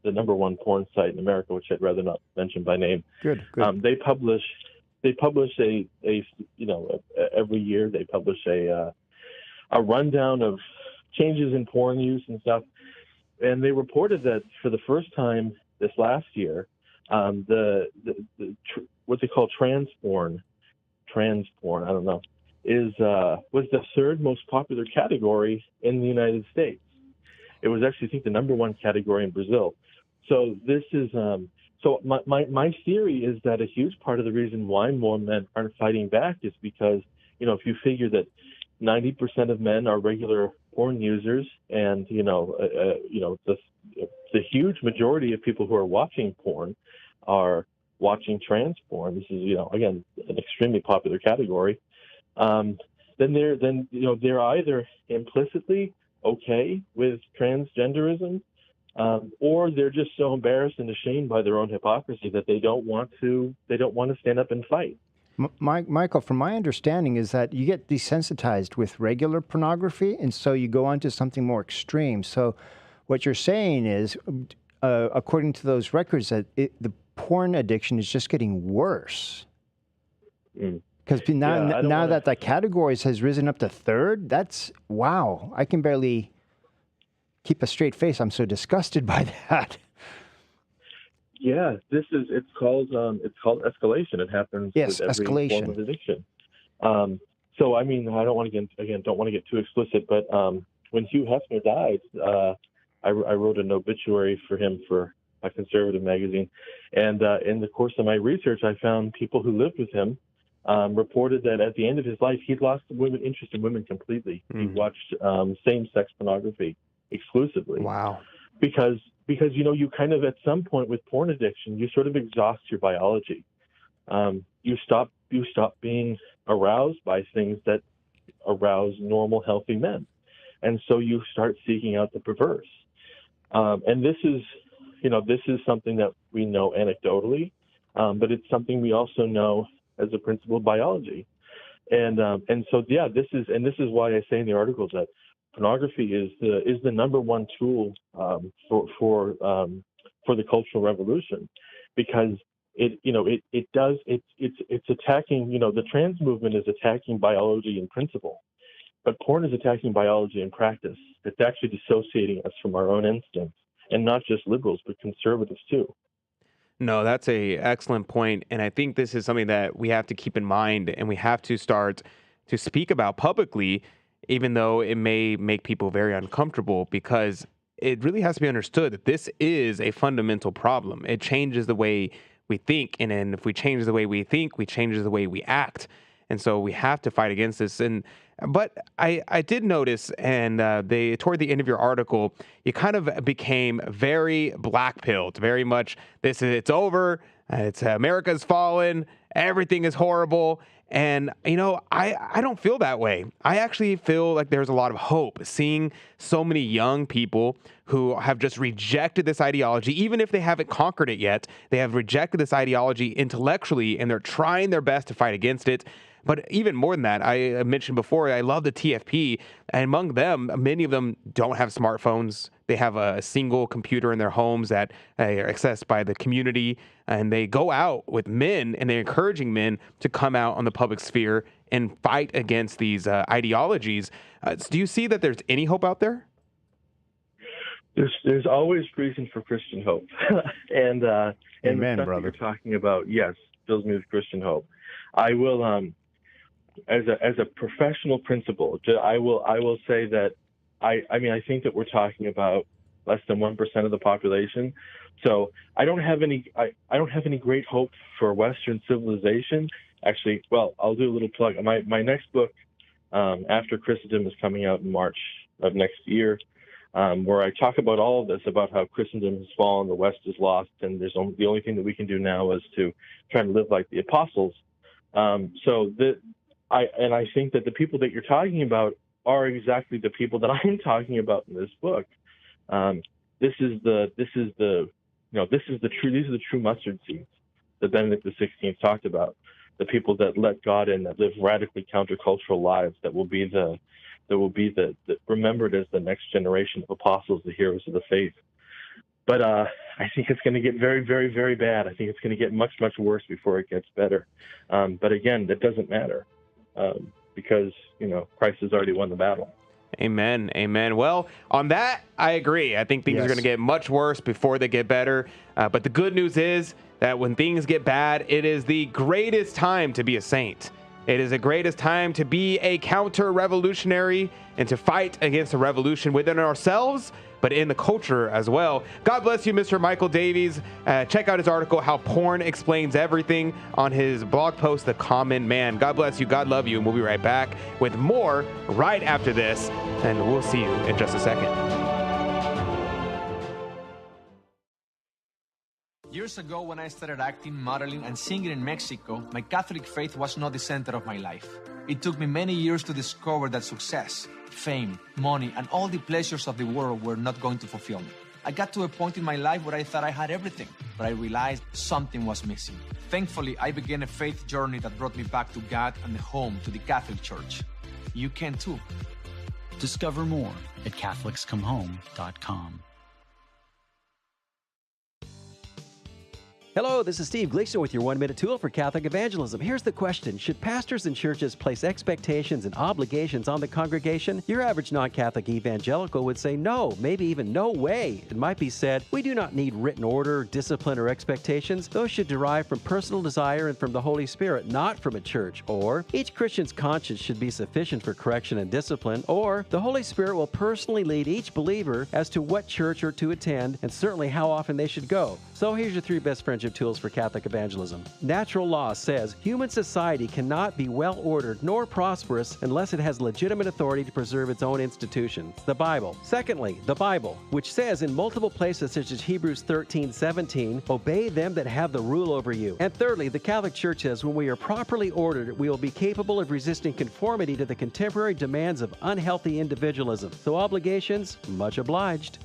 the number one porn site in America, which I'd rather not mention by name. Good. They publish every year they publish a rundown of changes in porn use and stuff. And they reported that for the first time this last year, what they call trans porn, I don't know, was the third most popular category in the United States. It was actually, I think, the number one category in Brazil. So this is so my theory is that a huge part of the reason why more men aren't fighting back is because, if you figure that 90% of men are regular porn users, and the huge majority of people who are watching porn are watching trans porn. This is again an extremely popular category. Then they're either implicitly okay with transgenderism, or they're just so embarrassed and ashamed by their own hypocrisy that they don't want to stand up and fight. Michael, from my understanding is that you get desensitized with regular pornography, and so you go on to something more extreme. So what you're saying is, according to those records, that the porn addiction is just getting worse. Because now that the categories has risen up to third, that's, wow, I can barely keep a straight face. I'm so disgusted by that. Yeah, it's called escalation. It happens with every form of addiction. So I mean, I don't want to get too explicit, but when Hugh Hefner died, I wrote an obituary for him for a conservative magazine, and in the course of my research, I found people who lived with him reported that at the end of his life, he'd lost interest in women completely. He watched same-sex pornography exclusively. Wow. Because you kind of, at some point with porn addiction, you sort of exhaust your biology. You stop being aroused by things that arouse normal, healthy men, and so you start seeking out the perverse. And this is something that we know anecdotally, but it's something we also know as a principle of biology. And so this is why I say in the article that pornography is the number one tool for the Cultural Revolution, because it's attacking, the trans movement is attacking biology in principle, but porn is attacking biology in practice. It's actually dissociating us from our own instincts, and not just liberals, but conservatives too. No, that's a excellent point, and I think this is something that we have to keep in mind, and we have to start to speak about publicly, even though it may make people very uncomfortable, because it really has to be understood that this is a fundamental problem. It changes the way we think, and then if we change the way we think, we change the way we act, and so we have to fight against this. But I did notice, and toward the end of your article, you kind of became very black-pilled, very much, it's over, it's America's fallen, everything is horrible. And, I don't feel that way. I actually feel like there's a lot of hope seeing so many young people who have just rejected this ideology. Even if they haven't conquered it yet, they have rejected this ideology intellectually, and they're trying their best to fight against it. But even more than that, I mentioned before, I love the TFP, and among them, many of them don't have smartphones. They have a single computer in their homes that are accessed by the community, and they go out with men, and they're encouraging men to come out on the public sphere and fight against these ideologies. Do you see that there's any hope out there? There's always reason for Christian hope, and Amen, the stuff brother. that you're talking about, yes, fills me with Christian hope. I will. As a professional principle, I will say that I think that we're talking about less than 1% of the population. So I don't have any great hope for Western civilization. Actually, well, I'll do a little plug. My next book, After Christendom, is coming out in March of next year, where I talk about all of this, about how Christendom has fallen, the West is lost, and the only thing that we can do now is to try to live like the apostles. I think that the people that you're talking about are exactly the people that I'm talking about in this book. These are the true mustard seeds that Benedict XVI talked about. The people that let God in, that live radically countercultural lives, that will be remembered as the next generation of apostles, the heroes of the faith. But I think it's going to get very, very, very bad. I think it's going to get much, much worse before it gets better. But again, that doesn't matter because, Christ has already won the battle. Amen. Amen. Well, on that, I agree. I think things are going to get much worse before they get better. But the good news is that when things get bad, it is the greatest time to be a saint. It is the greatest time to be a counter-revolutionary and to fight against a revolution within ourselves, but in the culture as well. God bless you, Mr. Michael Davies. Check out his article, How Porn Explains Everything, on his blog post, The Common Man. God bless you. God love you. And we'll be right back with more right after this. And we'll see you in just a second. Years ago, when I started acting, modeling, and singing in Mexico, my Catholic faith was not the center of my life. It took me many years to discover that success, fame, money, and all the pleasures of the world were not going to fulfill me. I got to a point in my life where I thought I had everything, but I realized something was missing. Thankfully, I began a faith journey that brought me back to God and home to the Catholic Church. You can too. Discover more at CatholicsComeHome.com. Hello, this is Steve Gleason with your one-minute tool for Catholic evangelism. Here's the question. Should pastors and churches place expectations and obligations on the congregation? Your average non-Catholic evangelical would say no, maybe even no way. It might be said, we do not need written order, discipline, or expectations. Those should derive from personal desire and from the Holy Spirit, not from a church. Or, each Christian's conscience should be sufficient for correction and discipline. Or, the Holy Spirit will personally lead each believer as to what church or to attend, and certainly how often they should go. So here's your 3 best friendship tools for Catholic evangelism. Natural law says human society cannot be well-ordered nor prosperous unless it has legitimate authority to preserve its own institutions. The Bible. Secondly, the Bible, which says in multiple places such as Hebrews 13:17, obey them that have the rule over you. And thirdly, the Catholic Church says when we are properly ordered, we will be capable of resisting conformity to the contemporary demands of unhealthy individualism. So obligations, much obliged.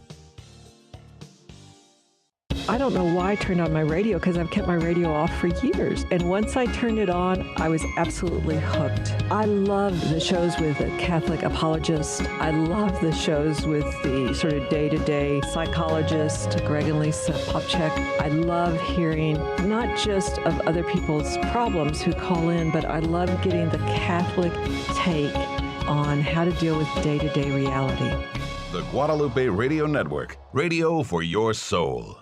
I don't know why I turned on my radio because I've kept my radio off for years. And once I turned it on, I was absolutely hooked. I love the shows with a Catholic apologist. I love the shows with the sort of day-to-day psychologist, Greg and Lisa Popchak. I love hearing not just of other people's problems who call in, but I love getting the Catholic take on how to deal with day-to-day reality. The Guadalupe Radio Network, radio for your soul.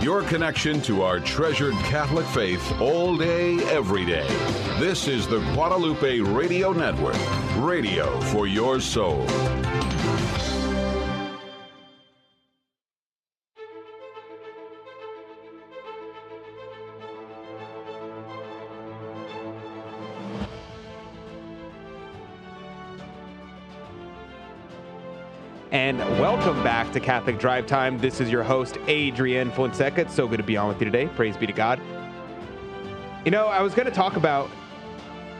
Your connection to our treasured Catholic faith all day, every day. This is the Guadalupe Radio Network, radio for your soul. And welcome back to Catholic Drive Time. This is your host, Adrian Fonseca. It's so good to be on with you today. Praise be to God. I was going to talk about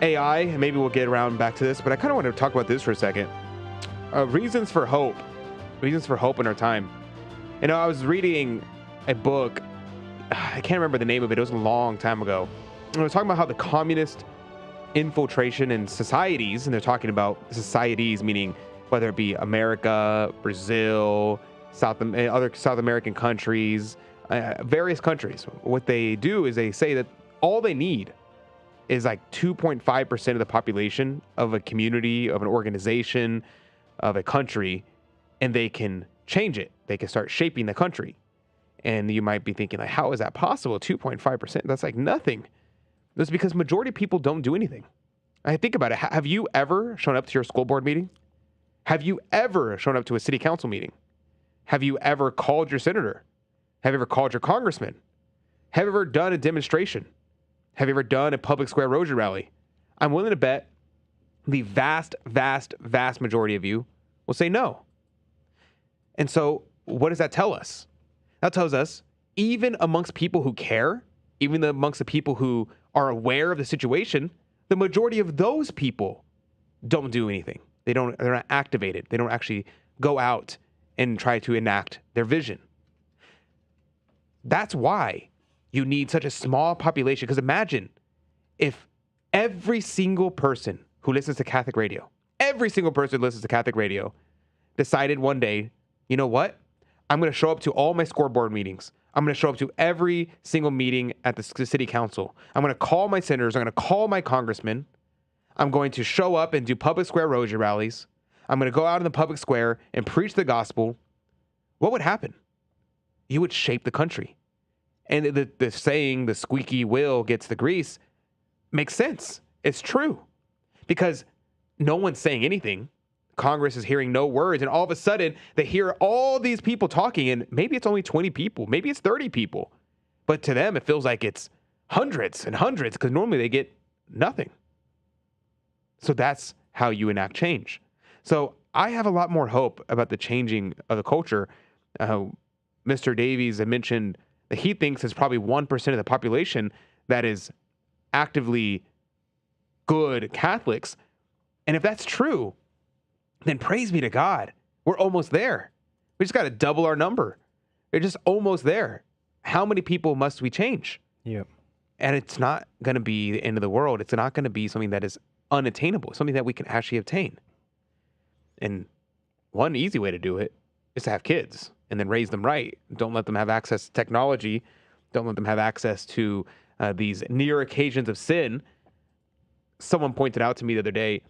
AI, and maybe we'll get around back to this, but I kind of want to talk about this for a second. Reasons for hope. Reasons for hope in our time. I was reading a book. I can't remember the name of it. It was a long time ago. And I was talking about how the communist infiltration in societies, and they're talking about societies, meaning whether it be America, Brazil, other South American countries, various countries. What they do is they say that all they need is like 2.5% of the population of a community, of an organization, of a country, and they can change it. They can start shaping the country. And you might be thinking, like, how is that possible? 2.5%? That's like nothing. That's because majority of people don't do anything. I think about it. Have you ever shown up to your school board meeting? Have you ever shown up to a city council meeting? Have you ever called your senator? Have you ever called your congressman? Have you ever done a demonstration? Have you ever done a public square erosion rally? I'm willing to bet the vast, vast, vast majority of you will say no. And so what does that tell us? That tells us even amongst people who care, even amongst the people who are aware of the situation, the majority of those people don't do anything. They're not activated. They don't actually go out and try to enact their vision. That's why you need such a small population. Because imagine if every single person who listens to Catholic radio, decided one day, you know what? I'm going to show up to all my scoreboard meetings. I'm going to show up to every single meeting at the city council. I'm going to call my senators. I'm going to call my congressmen. I'm going to show up and do public square rosary rallies. I'm going to go out in the public square and preach the gospel. What would happen? You would shape the country. And the saying, the squeaky wheel gets the grease, makes sense. It's true. Because no one's saying anything. Congress is hearing no words. And all of a sudden, they hear all these people talking. And maybe it's only 20 people. Maybe it's 30 people. But to them, it feels like it's hundreds and hundreds because normally they get nothing. So that's how you enact change. So I have a lot more hope about the changing of the culture. Mr. Davies had mentioned that he thinks it's probably 1% of the population that is actively good Catholics. And if that's true, then praise be to God. We're almost there. We just got to double our number. We're just almost there. How many people must we change? Yep. And it's not going to be the end of the world. It's not going to be something that is unattainable, something that we can actually obtain. And one easy way to do it is to have kids and then raise them right. Don't let them have access to technology. Don't let them have access to these near occasions of sin. Someone pointed out to me the other day,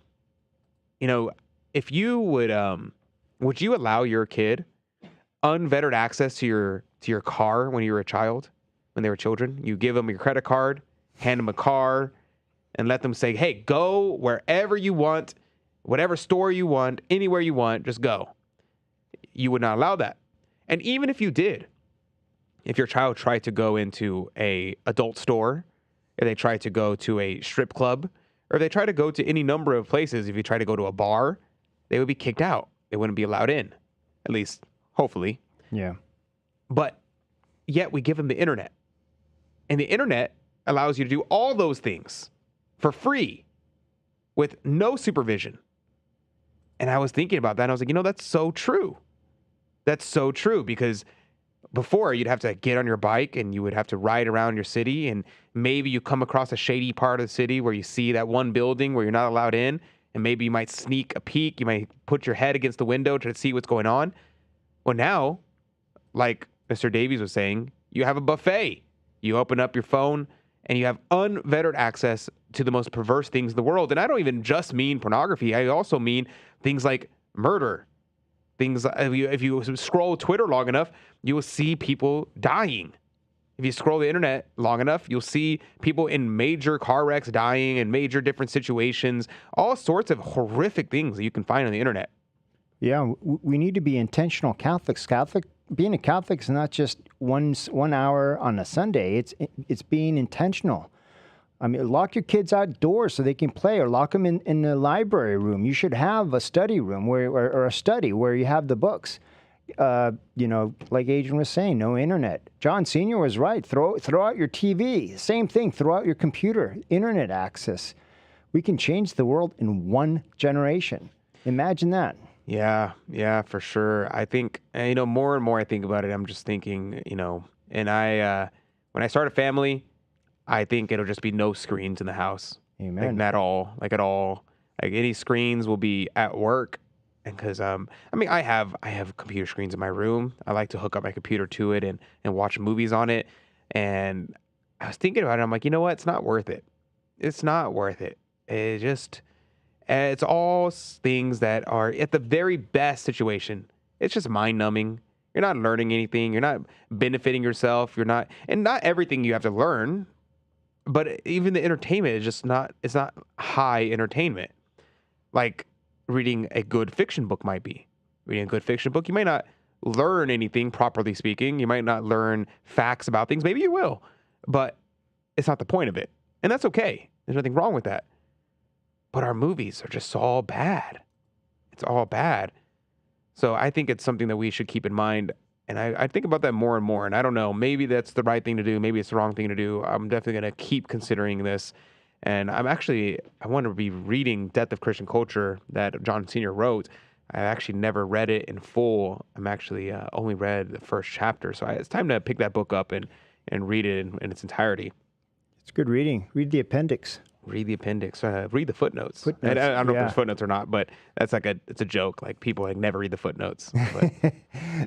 if you would you allow your kid unvetted access to your car when you were a child, when they were children? You give them your credit card, hand them a car, and let them say, hey, go wherever you want, whatever store you want, anywhere you want, just go. You would not allow that. And even if you did, if your child tried to go into a adult store, if they tried to go to a strip club, or if they tried to go to any number of places, if you try to go to a bar, they would be kicked out. They wouldn't be allowed in, at least, hopefully. Yeah. But yet we give them the internet. And the internet allows you to do all those things for free with no supervision. And I was thinking about that, and I was like, that's so true. That's so true, because before you'd have to get on your bike and you would have to ride around your city, and maybe you come across a shady part of the city where you see that one building where you're not allowed in, and maybe you might sneak a peek. You might put your head against the window to see what's going on. Well, now, like Mr. Davies was saying, you have a buffet. You open up your phone and you have unvetted access to the most perverse things in the world. And I don't even just mean pornography. I also mean things like murder. Things, if you scroll Twitter long enough, you will see people dying. If you scroll the internet long enough, you'll see people in major car wrecks dying in major different situations, all sorts of horrific things that you can find on the internet. Yeah, we need to be intentional Catholics. Being a Catholic is not just 1 hour on a Sunday. It's being intentional. I mean, lock your kids outdoors so they can play, or lock them in the library room. You should have a study room or a study where you have the books. Like Adrian was saying, no internet. John Sr. was right. Throw out your TV. Same thing. Throw out your computer. Internet access. We can change the world in 1 generation. Imagine that. Yeah, for sure. I think, more and more I think about it, I'm just thinking, and when I start a family, I think it'll just be no screens in the house. Amen. Like at all. Like any screens will be at work. And because, I have computer screens in my room. I like to hook up my computer to it and watch movies on it. And I was thinking about it. I'm like, you know what? It's not worth it. It's not worth it. It's all things that are at the very best situation. It's just mind numbing. You're not learning anything. You're not benefiting yourself. And not everything you have to learn, but even the entertainment is just it's not high entertainment. Like reading a good fiction book might be. Reading a good fiction book, you might not learn anything, properly speaking. You might not learn facts about things. Maybe you will, but it's not the point of it. And that's okay. There's nothing wrong with that. But our movies are just all bad. It's all bad. So I think it's something that we should keep in mind. And I think about that more and more. And I don't know, maybe that's the right thing to do. Maybe it's the wrong thing to do. I'm definitely going to keep considering this. And I want to be reading Death of Christian Culture that John Sr. wrote. I actually never read it in full. I'm actually only read the first chapter. So it's time to pick that book up and read it in its entirety. It's good reading. Read the appendix. Read the appendix. Read the footnotes. Footnotes, I don't know if yeah. there's footnotes or not, but that's it's a joke. Like people like never read the footnotes. But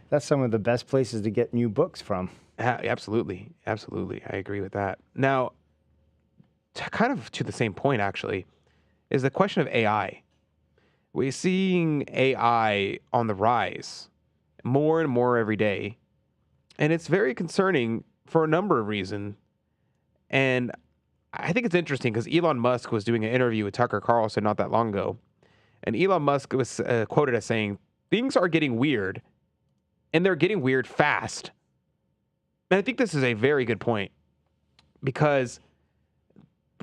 That's some of the best places to get new books from. absolutely, absolutely, I agree with that. Now, kind of to the same point, actually, is the question of AI. We're seeing AI on the rise more and more every day, and it's very concerning for a number of reasons. And I think it's interesting because Elon Musk was doing an interview with Tucker Carlson not that long ago. And Elon Musk was quoted as saying, things are getting weird, and they're getting weird fast. And I think this is a very good point because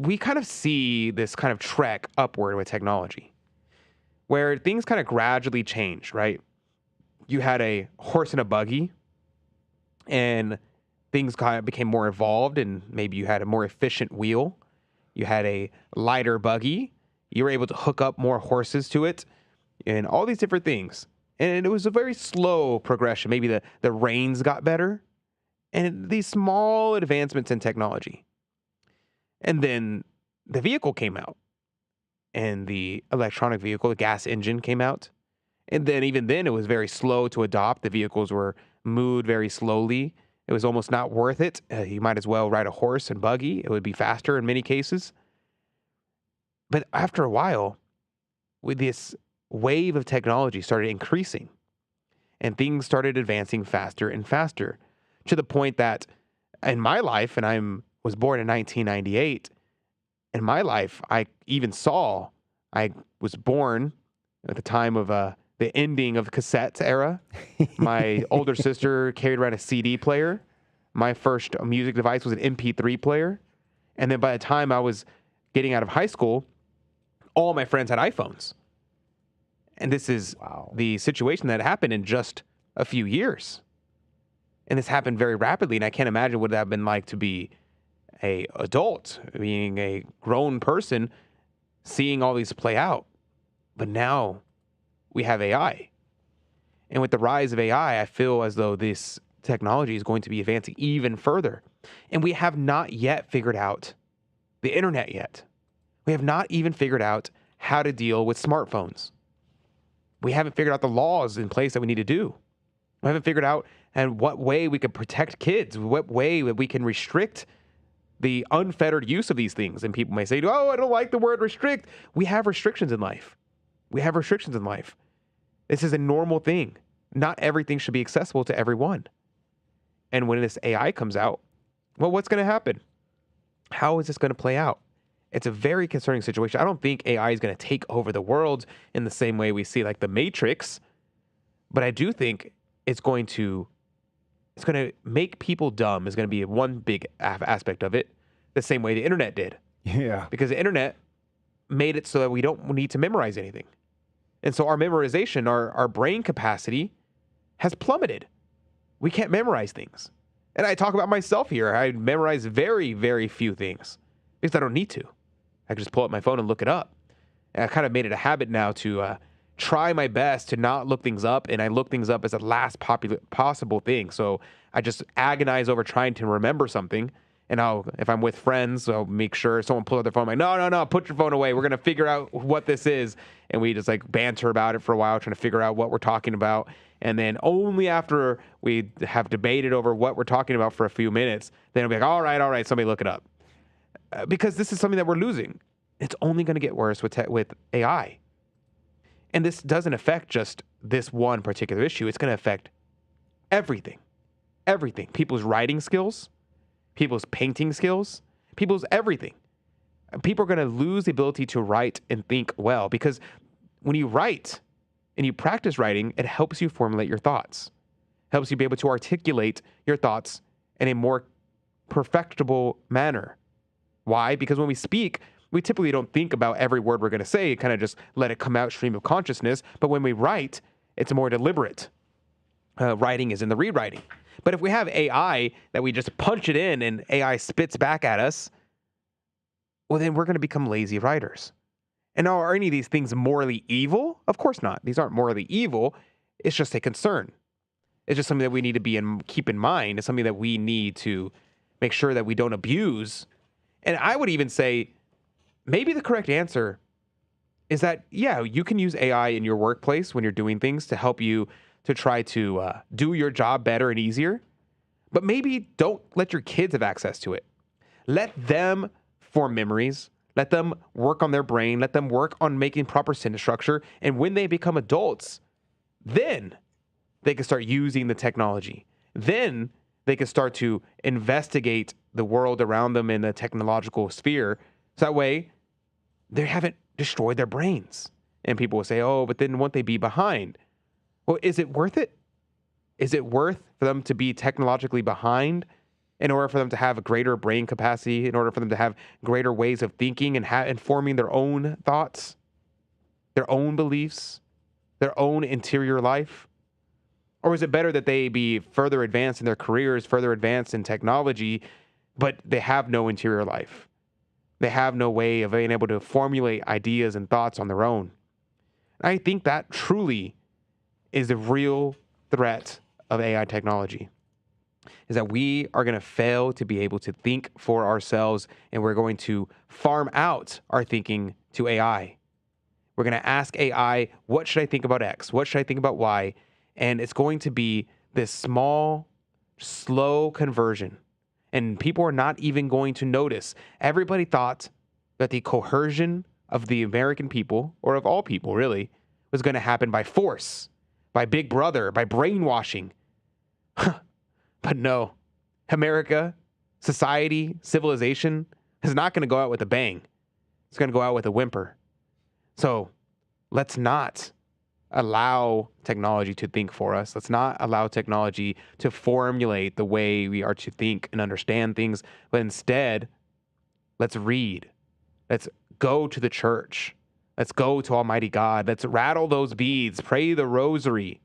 we kind of see this kind of trek upward with technology where things kind of gradually change, right? You had a horse and a buggy, and things kind of became more evolved, and maybe you had a more efficient wheel. You had a lighter buggy. You were able to hook up more horses to it and all these different things. And it was a very slow progression. Maybe the reins got better and these small advancements in technology. And then the vehicle came out and the electronic vehicle, the gas engine came out. And then even then it was very slow to adopt. The vehicles were moved very slowly. It was almost not worth it. You might as well ride a horse and buggy. It would be faster in many cases. But after a while, with this wave of technology started increasing and things started advancing faster and faster to the point that in my life, and I was born in 1998, in my life, I was born at the time of the ending of the cassette era. My older sister carried around a CD player. My first music device was an MP3 player. And then by the time I was getting out of high school, all my friends had iPhones. And this is the situation that happened in just a few years. And this happened very rapidly. And I can't imagine what it would have been like to be an adult, being a grown person, seeing all these play out. But now we have AI. And with the rise of AI, I feel as though this technology is going to be advancing even further. And we have not yet figured out the internet yet. We have not even figured out how to deal with smartphones. We haven't figured out the laws in place that we need to do. We haven't figured out and what way we can protect kids, what way that we can restrict the unfettered use of these things. And people may say, oh, I don't like the word restrict. We have restrictions in life. We have restrictions in life. This is a normal thing. Not everything should be accessible to everyone. And when this AI comes out, well, what's going to happen? How is this going to play out? It's a very concerning situation. I don't think AI is going to take over the world in the same way we see like the Matrix, but I do think it's going to make people dumb is going to be one big aspect of it, the same way the internet did. Yeah. Because the internet made it so that we don't need to memorize anything. And so our memorization, our brain capacity has plummeted. We can't memorize things. And I talk about myself here. I memorize very, very few things because I don't need to. I can just pull up my phone and look it up. And I kind of made it a habit now to try my best to not look things up, and I look things up as the last possible thing. So I just agonize over trying to remember something. And if I'm with friends, I'll make sure someone pulls out their phone. I'm like, no, put your phone away. We're going to figure out what this is. And we just like banter about it for a while, trying to figure out what we're talking about. And then only after we have debated over what we're talking about for a few minutes, then I'll be like, all right, somebody look it up. Because this is something that we're losing. It's only going to get worse with AI. And this doesn't affect just this one particular issue. It's going to affect everything. Everything. People's writing skills, people's painting skills, people's everything. People are going to lose the ability to write and think well, because when you write and you practice writing, it helps you formulate your thoughts, helps you be able to articulate your thoughts in a more perfectible manner. Why? Because when we speak, we typically don't think about every word we're going to say, kind of just let it come out stream of consciousness. But when we write, it's more deliberate. Writing is in the rewriting. But if we have AI that we just punch it in and AI spits back at us, well, then we're going to become lazy writers. And now, are any of these things morally evil? Of course not. These aren't morally evil. It's just a concern. It's just something that we need to keep in mind. It's something that we need to make sure that we don't abuse. And I would even say maybe the correct answer is that, yeah, you can use AI in your workplace when you're doing things to help you to try to do your job better and easier. But maybe don't let your kids have access to it. Let them form memories. Let them work on their brain. Let them work on making proper sentence structure. And when they become adults, then they can start using the technology. Then they can start to investigate the world around them in the technological sphere. So that way, they haven't destroyed their brains. And people will say, oh, but then won't they be behind? Well, is it worth it? Is it worth for them to be technologically behind in order for them to have a greater brain capacity, in order for them to have greater ways of thinking and forming their own thoughts, their own beliefs, their own interior life? Or is it better that they be further advanced in their careers, further advanced in technology, but they have no interior life? They have no way of being able to formulate ideas and thoughts on their own. And I think that truly is the real threat of AI technology, is that we are going to fail to be able to think for ourselves, and we're going to farm out our thinking to AI. We're going to ask AI, what should I think about X? What should I think about Y? And it's going to be this small, slow conversion. And people are not even going to notice. Everybody thought that the coercion of the American people, or of all people really, was going to happen by force, by Big Brother, by brainwashing. But no, America, society, civilization is not going to go out with a bang. It's going to go out with a whimper. So let's not allow technology to think for us. Let's not allow technology to formulate the way we are to think and understand things, but instead, let's read. Let's go to the church. Let's go to Almighty God. Let's rattle those beads, pray the rosary,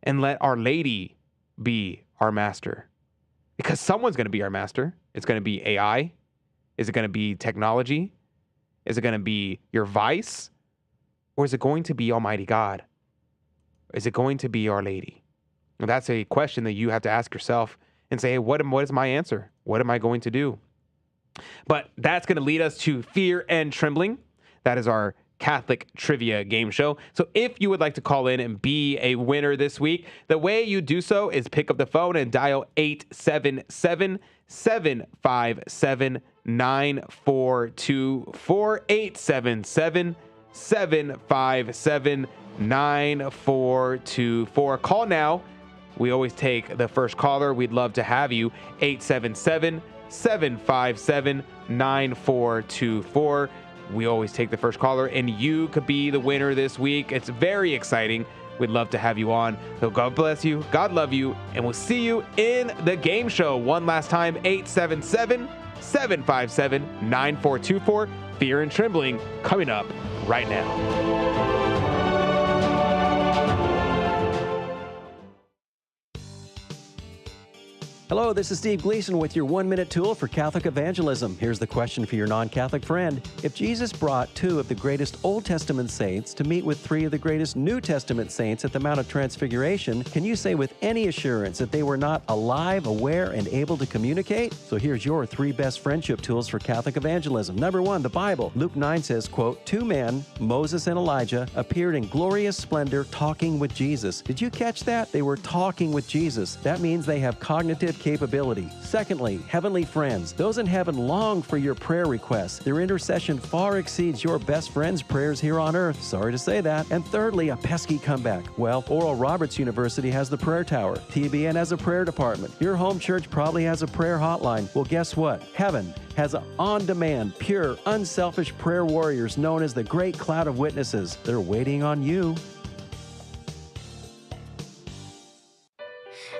and let Our Lady be our master. Because someone's going to be our master. It's going to be AI. Is it going to be technology? Is it going to be your vice? Or is it going to be Almighty God? Is it going to be Our Lady? And that's a question that you have to ask yourself and say, hey, what is my answer? What am I going to do? But that's going to lead us to Fear and Trembling. That is our Catholic trivia game show. So if you would like to call in and be a winner this week, the way you do so is pick up the phone and dial 877-757-9424, 877-757-9424. Call now. We always take the first caller. We'd love to have you. 877-757-9424. We always take the first caller, and you could be the winner this week. It's very exciting. We'd love to have you on. So God bless you. God love you. And we'll see you in the game show. One last time, 877-757-9424. Fear and Trembling coming up right now. Hello, this is Steve Gleason with your 1-minute tool for Catholic evangelism. Here's the question for your non-Catholic friend. If Jesus brought 2 of the greatest Old Testament saints to meet with 3 of the greatest New Testament saints at the Mount of Transfiguration, can you say with any assurance that they were not alive, aware, and able to communicate? So here's your 3 best friendship tools for Catholic evangelism. Number 1, the Bible. Luke 9 says, quote, 2 men, Moses and Elijah, appeared in glorious splendor talking with Jesus. Did you catch that? They were talking with Jesus. That means they have cognitive capability. Secondly, heavenly friends. Those in heaven long for your prayer requests. Their intercession far exceeds your best friend's prayers here on earth. Sorry to say that. And thirdly, a pesky comeback. Well, Oral Roberts University has the prayer tower. TBN has a prayer department. Your home church probably has a prayer hotline. Well, guess what? Heaven has on-demand, pure, unselfish prayer warriors known as the Great Cloud of Witnesses. They're waiting on you.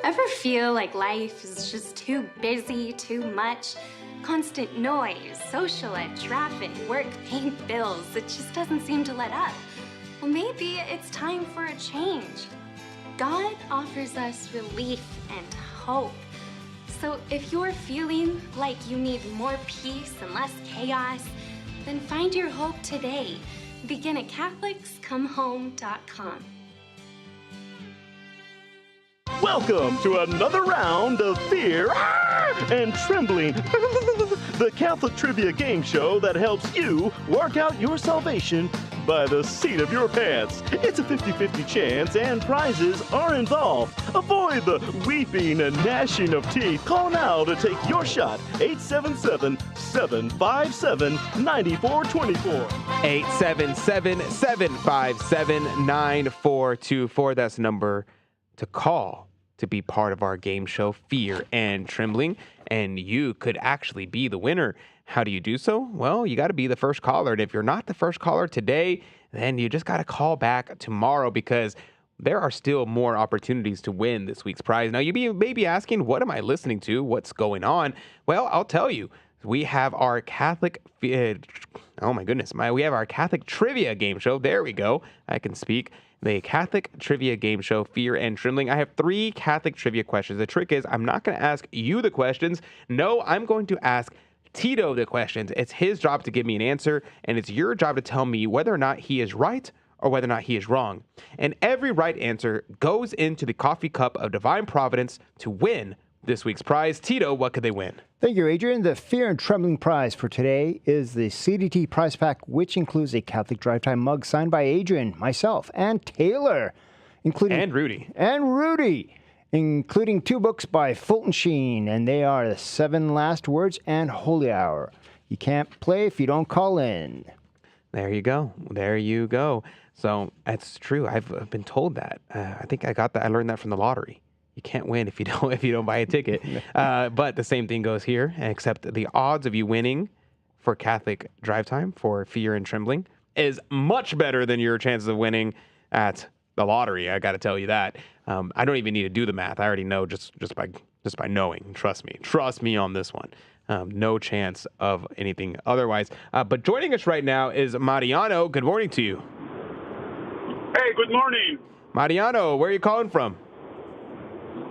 Ever feel like life is just too busy, too much? Constant noise, social life, traffic, work, paying bills. It just doesn't seem to let up. Well, maybe it's time for a change. God offers us relief and hope. So if you're feeling like you need more peace and less chaos, then find your hope today. Begin at CatholicsComeHome.com. Welcome to another round of Fear and trembling. The Catholic Trivia Game Show that helps you work out your salvation by the seat of your pants. It's a 50-50 chance and prizes are involved. Avoid the weeping and gnashing of teeth. Call now to take your shot. 877-757-9424. 877-757-9424. That's the number to call to be part of our game show, Fear and Trembling. And you could actually be the winner. How do you do so? Well, you got to be the first caller. And if you're not the first caller today, then you just got to call back tomorrow because there are still more opportunities to win this week's prize. Now, you may be asking, what am I listening to? What's going on? Well, I'll tell you. We have our Catholic, we have our Catholic Trivia Game Show. There we go. I can speak. The Catholic Trivia Game Show, Fear and Trembling. I have 3 Catholic trivia questions. The trick is I'm not going to ask you the questions. No, I'm going to ask Tito the questions. It's his job to give me an answer, and it's your job to tell me whether or not he is right or whether or not he is wrong. And every right answer goes into the coffee cup of divine providence to win this week's prize. Tito, what could they win? Thank you, Adrian. The Fear and Trembling prize for today is the CDT prize pack, which includes a Catholic Drive Time mug signed by Adrian, myself, and Taylor, and Rudy, including 2 books by Fulton Sheen, and they are The 7 Last Words and Holy Hour. You can't play if you don't call in. There you go. There you go. So that's true. I've been told that. I think I got that. I learned that from the lottery. You can't win if you don't buy a ticket. But the same thing goes here, except the odds of you winning for Catholic Drive Time for Fear and Trembling is much better than your chances of winning at the lottery. I got to tell you that. I don't even need to do the math. I already know just by knowing. Trust me on this one. No chance of anything otherwise. But joining us right now is Mariano. Good morning to you. Hey, good morning. Mariano, where are you calling from?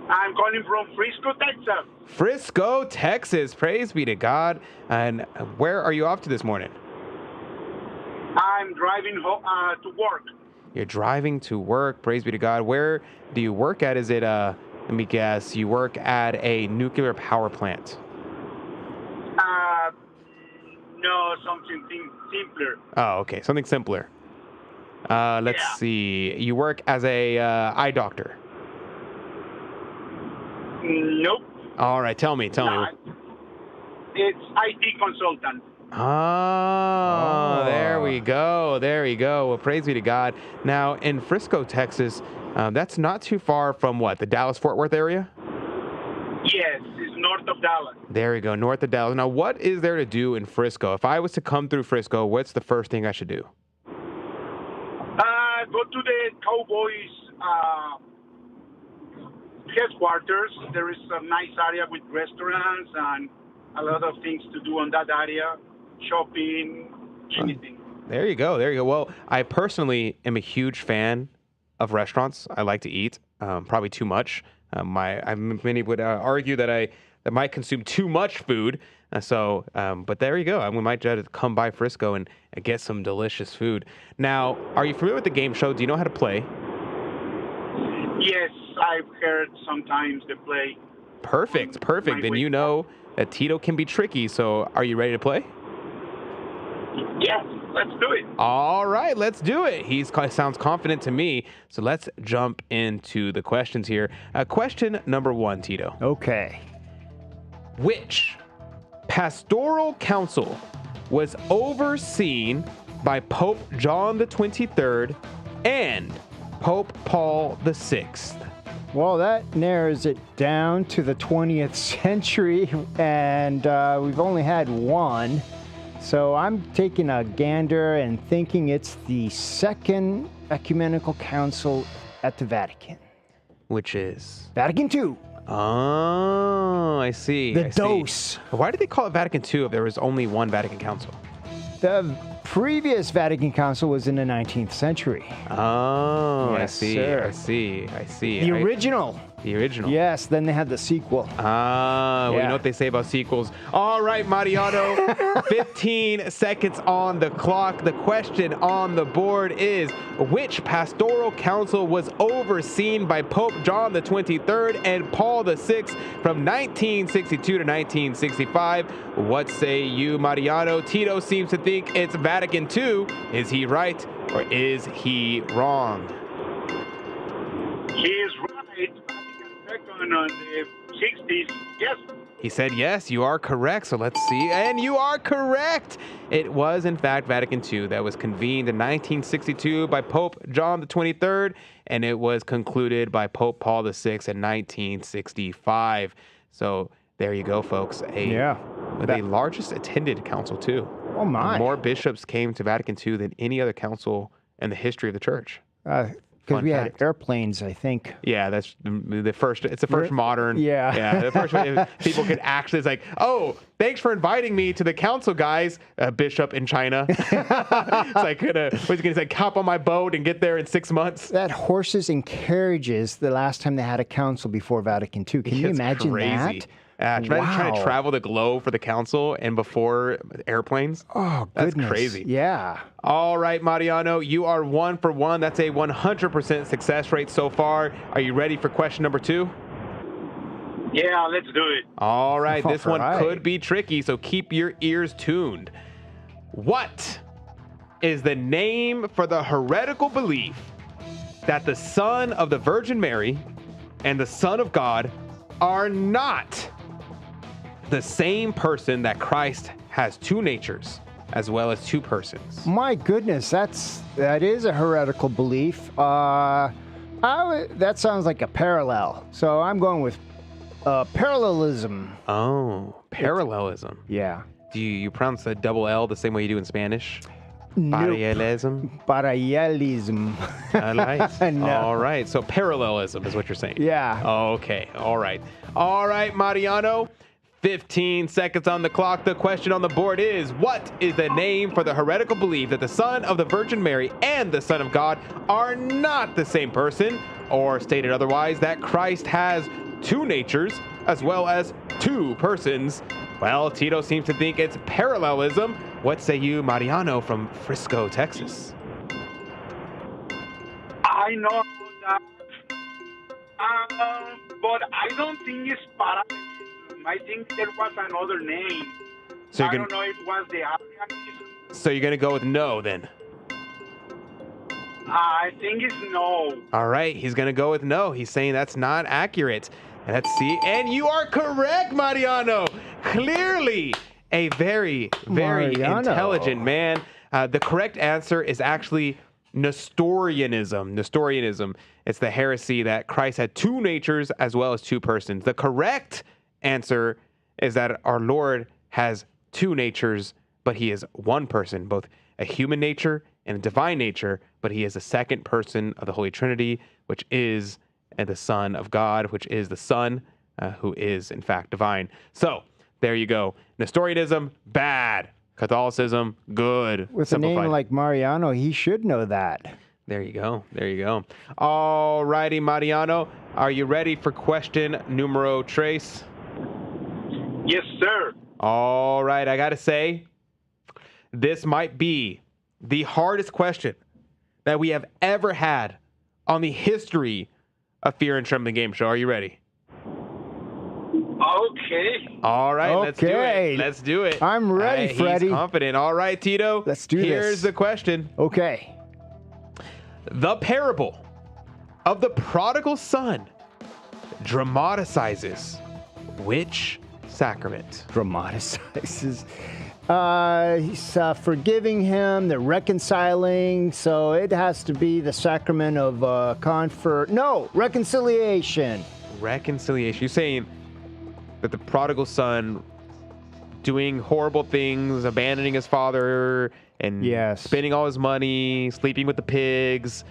I'm calling from Frisco, Texas. Frisco, Texas. Praise be to God. And where are you off to this morning? I'm driving to work. You're driving to work. Praise be to God. Where do you work at? Is it, let me guess, you work at a nuclear power plant? No, something simpler. Oh, okay. Something simpler. Let's see. You work as a eye doctor. Nope. All right, tell me. It's IT consultant. Oh, there we go. Well, praise be to God. Now, in Frisco, Texas, that's not too far from what, the Dallas-Fort Worth area? Yes, it's north of Dallas. There we go, north of Dallas. Now, what is there to do in Frisco? If I was to come through Frisco, what's the first thing I should do? Go to the Cowboys headquarters. There is a nice area with restaurants and a lot of things to do on that area. Shopping, anything. There you go. Well, I personally am a huge fan of restaurants. I like to eat, probably too much. Many would argue that I might consume too much food. But there you go. We might try to come by Frisco and get some delicious food. Now, are you familiar with the game show? Do you know how to play? Yes, I've heard sometimes they play. Perfect. Then you know that Tito can be tricky. So are you ready to play? Yes, let's do it. All right, let's do it. He sounds confident to me. So let's jump into the questions here. Question number 1, Tito. Okay. Which pastoral council was overseen by Pope John the 23rd and Pope Paul the 6th? Well, that narrows it down to the 20th century, and we've only had one. So I'm taking a gander and thinking it's the Second Ecumenical Council at the Vatican. Which is? Vatican II. Oh, I see. The dose. Why did they call it Vatican II if there was only one Vatican Council? The previous Vatican Council was in the 19th century. Oh, yes, I see. Sir. I see. The original. The original. Yes, then they had the sequel. Well, you know what they say about sequels. All right, Mariano, 15 seconds on the clock. The question on the board is, which pastoral council was overseen by Pope John the 23rd and Paul the 6th from 1962 to 1965? What say you, Mariano? Tito seems to think it's Vatican II. Is he right or is he wrong? He is right. On the 60s, yes. He said yes, you are correct. So let's see. And you are correct. It was, in fact, Vatican II that was convened in 1962 by Pope John the 23rd, and it was concluded by Pope Paul the 6th in 1965. So there you go, folks. The largest attended council, too. Oh, my. More bishops came to Vatican II than any other council in the history of the church. Because we had airplanes, I think. Yeah, that's the first. It's the first modern. Yeah. The first one people could actually. It's like, oh, thanks for inviting me to the council, guys. Bishop in China. It's like, was he gonna hop on my boat and get there in 6 months? That horses and carriages. The last time they had a council before Vatican II. Can you imagine that? Trying to travel the globe for the council and before airplanes. Oh, goodness. That's crazy. Yeah. All right, Mariano, you are 1 for 1. That's a 100% success rate so far. Are you ready for question number 2? Yeah, let's do it. All right, this one could be tricky, so keep your ears tuned. What is the name for the heretical belief that the Son of the Virgin Mary and the Son of God are not the same person, that Christ has two natures as well as two persons? My goodness, that is a heretical belief. That sounds like a parallel. So I'm going with parallelism. Oh, parallelism. Yeah. Do you pronounce the double L the same way you do in Spanish? Nope. Parallelism? Parallelism. No. All right. So parallelism is what you're saying. Yeah. Okay. All right. All right, Mariano. 15 seconds on the clock. The question on the board is, what is the name for the heretical belief that the Son of the Virgin Mary and the Son of God are not the same person? Or stated otherwise, that Christ has two natures as well as two persons? Well, Tito seems to think it's parallelism. What say you, Mariano from Frisco, Texas? I know that, but I don't think it's parallelism. I think there was another name. So I don't know if it was the Arianism. So you're going to go with no, then? I think it's no. All right, he's going to go with no. He's saying that's not accurate. Let's see. And you are correct, Mariano. Clearly a very, very intelligent man. The correct answer is actually Nestorianism. Nestorianism. It's the heresy that Christ had two natures as well as two persons. The correct answer is that our Lord has two natures, but he is one person, both a human nature and a divine nature, but he is the second person of the Holy Trinity, which is the Son of God, which is the Son, who is, in fact, divine. So, there you go. Nestorianism, bad. Catholicism, good. With a name like Mariano, he should know that. There you go. There you go. All righty, Mariano. Are you ready for question numero tres? Yes, sir. All right. I got to say, this might be the hardest question that we have ever had on the history of Fear and Trembling Game Show. Are you ready? Okay. All right, let's do it. Let's do it. I'm ready, Freddie. He's confident. All right, Tito. Let's do this. Here's the question. Okay. The parable of the prodigal son dramatizes which sacrament? Dramatizes. He's forgiving him, they're reconciling, so it has to be the sacrament of reconciliation. Reconciliation. You're saying that the prodigal son doing horrible things, abandoning his father, and Yes. spending all his money, sleeping with the pigs,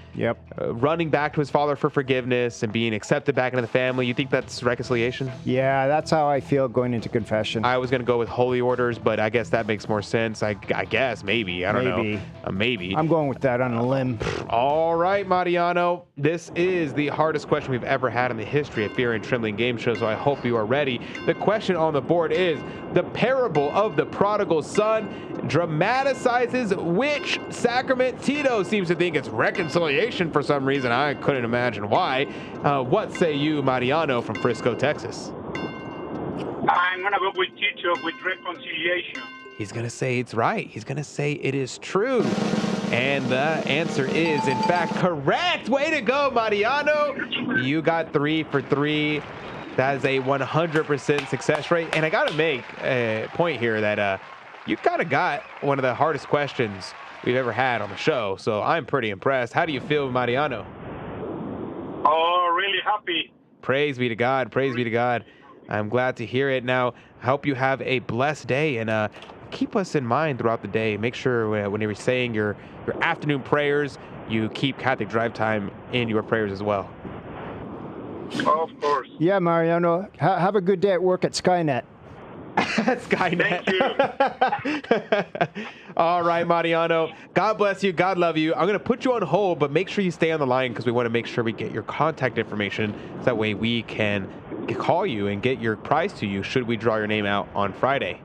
running back to his father for forgiveness and being accepted back into the family. You think that's reconciliation? Yeah, that's how I feel going into confession. I was going to go with holy orders, but I guess that makes more sense. I guess, maybe. I don't know. Maybe. I'm going with that on a limb. All right, Mariano. This is the hardest question we've ever had in the history of Fear and Trembling game show, so I hope you are ready. The question on the board is, the parable of the prodigal son dramatizes which sacrament? Tito seems to think it's reconciliation for some reason. I couldn't imagine why. What say you, Mariano from Frisco, Texas? I'm going to go with Tito with reconciliation. He's going to say it's right. He's going to say it is true. And the answer is, in fact, correct. Way to go, Mariano. You got 3 for 3. That is a 100% success rate. And I got to make a point here that you kind of got one of the hardest questions we've ever had on the show. So I'm pretty impressed. How do you feel, Mariano? Oh, really happy. Praise be to God. Praise be to God. I'm glad to hear it. Now, I hope you have a blessed day, and keep us in mind throughout the day. Make sure when you're saying your afternoon prayers, you keep Catholic Drive Time in your prayers as well. Of course. Yeah, Mariano. Have a good day at work at Skynet. Skynet. Thank you. All right, Mariano. God bless you. God love you. I'm going to put you on hold, but make sure you stay on the line because we want to make sure we get your contact information so that way we can call you and get your prize to you should we draw your name out on Friday.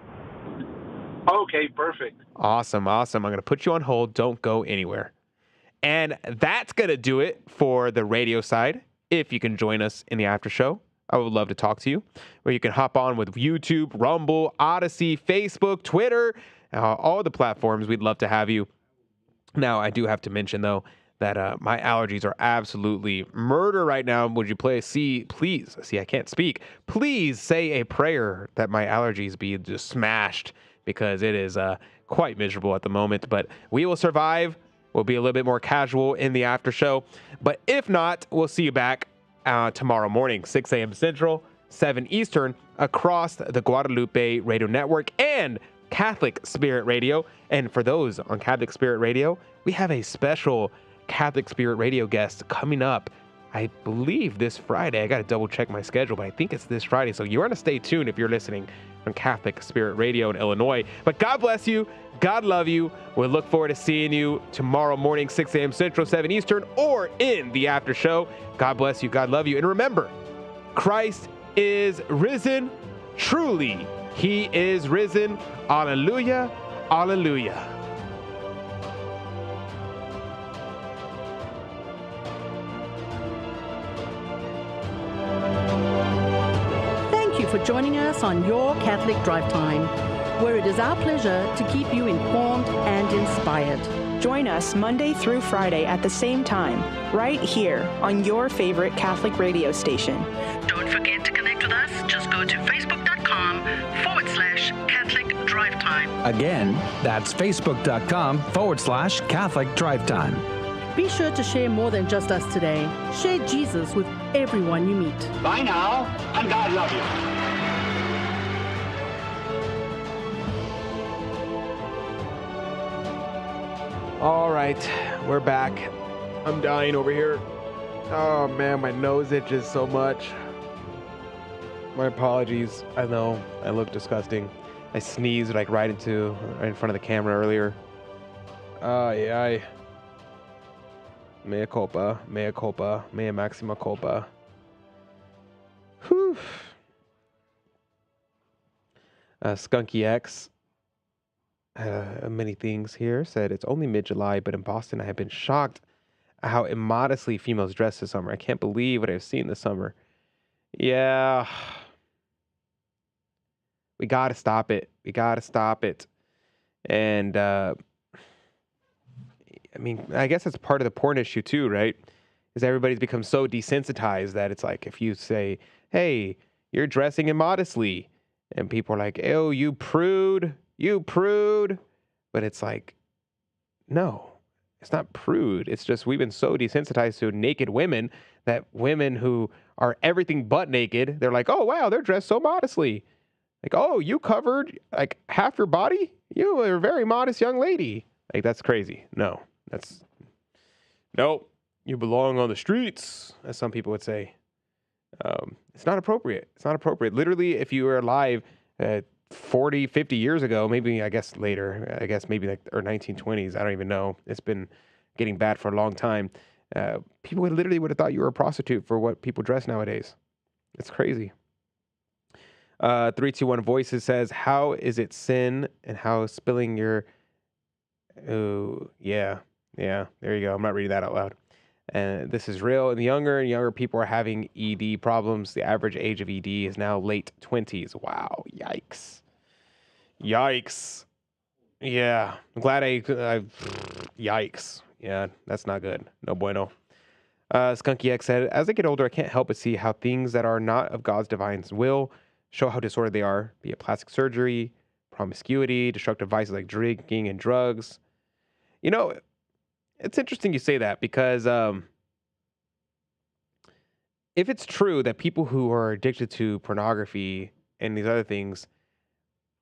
Okay, perfect. Awesome. I'm going to put you on hold. Don't go anywhere. And that's going to do it for the radio side. If you can join us in the after show, I would love to talk to you. Where you can hop on with YouTube, Rumble, Odyssey, Facebook, Twitter, all the platforms. We'd love to have you. Now, I do have to mention, though, that my allergies are absolutely murder right now. Would you please, I can't speak. Please say a prayer that my allergies be just smashed because it is quite miserable at the moment. But we will survive. We'll be a little bit more casual in the after show. But if not, we'll see you back tomorrow morning, 6 a.m. Central, 7 Eastern, across the Guadalupe Radio Network and Catholic Spirit Radio. And for those on Catholic Spirit Radio, we have a special Catholic Spirit Radio guest coming up, I believe this Friday. I got to double check my schedule, but I think it's this Friday. So you want to stay tuned if you're listening on Catholic Spirit Radio in Illinois. But God bless you. God love you. We'll look forward to seeing you tomorrow morning, 6 a.m. Central, 7 Eastern, or in the after show. God bless you. God love you. And remember, Christ is risen. Truly, he is risen. Alleluia. Alleluia. Thank you for joining us on Your Catholic Drive Time, where it is our pleasure to keep you informed and inspired. Join us Monday through Friday at the same time, right here on your favorite Catholic radio station. Don't forget to connect with us. Just go to facebook.com/Catholic Drive Time. Again, that's facebook.com/Catholic Drive Time. Be sure to share more than just us today. Share Jesus with everyone you meet. Bye now, and God love you. All right, we're back. I'm dying over here. Oh man, my nose itches so much. My apologies. I know I look disgusting. I sneezed like right in front of the camera earlier. Yeah. Mea culpa, mea maxima culpa. Whew. Skunky X. Many things here said it's only mid-July, but in Boston I have been shocked at how immodestly females dress this summer. I can't believe what I've seen this summer. Yeah. We gotta stop it. And I mean, I guess that's part of the porn issue too, right? Is everybody's become so desensitized that it's like if you say, hey, you're dressing immodestly, and people are like, oh, you prude. But it's like, no, it's not prude. It's just we've been so desensitized to naked women that women who are everything but naked, they're like, oh, wow, they're dressed so modestly. Like, oh, you covered like half your body? You are a very modest young lady. Like, that's crazy. No, nope. You belong on the streets, as some people would say. It's not appropriate. It's not appropriate. Literally, if you were alive 40, 50 years ago, maybe, I guess later, maybe like, or 1920s, I don't even know. It's been getting bad for a long time. People would have thought you were a prostitute for what people dress nowadays. It's crazy. 321 Voices says, how is it sin and how spilling your... Oh, yeah. There you go. I'm not reading that out loud. And this is real. And younger people are having ED problems. The average age of ED is now late 20s. Wow. Yikes. Yeah. I'm glad yikes. Yeah, that's not good. No bueno. Skunky X said, as I get older, I can't help but see how things that are not of God's divine will show how disordered they are, be it plastic surgery, promiscuity, destructive vices like drinking and drugs. You know, it's interesting you say that because if it's true that people who are addicted to pornography and these other things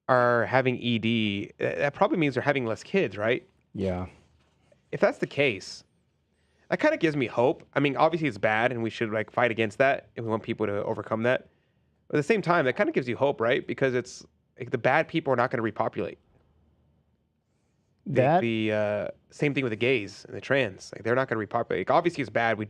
are having ED, that probably means they're having less kids, right? Yeah. If that's the case, that kind of gives me hope. I mean, obviously it's bad and we should like fight against that if we want people to overcome that. But at the same time, that kind of gives you hope, right? Because it's like the bad people are not going to repopulate. The same thing with the gays and the trans. Like, they're not going to repopulate. Like, obviously, it's bad. We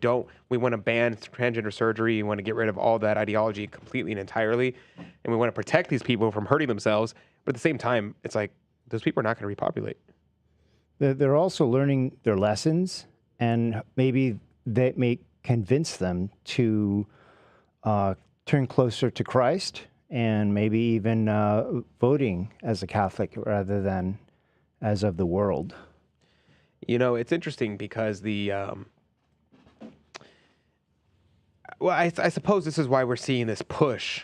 want to ban transgender surgery. We want to get rid of all that ideology completely and entirely. And we want to protect these people from hurting themselves. But at the same time, it's like, those people are not going to repopulate. They're also learning their lessons, and maybe that may convince them to turn closer to Christ and maybe even voting as a Catholic rather than as of the world. You know, it's interesting because I suppose this is why we're seeing this push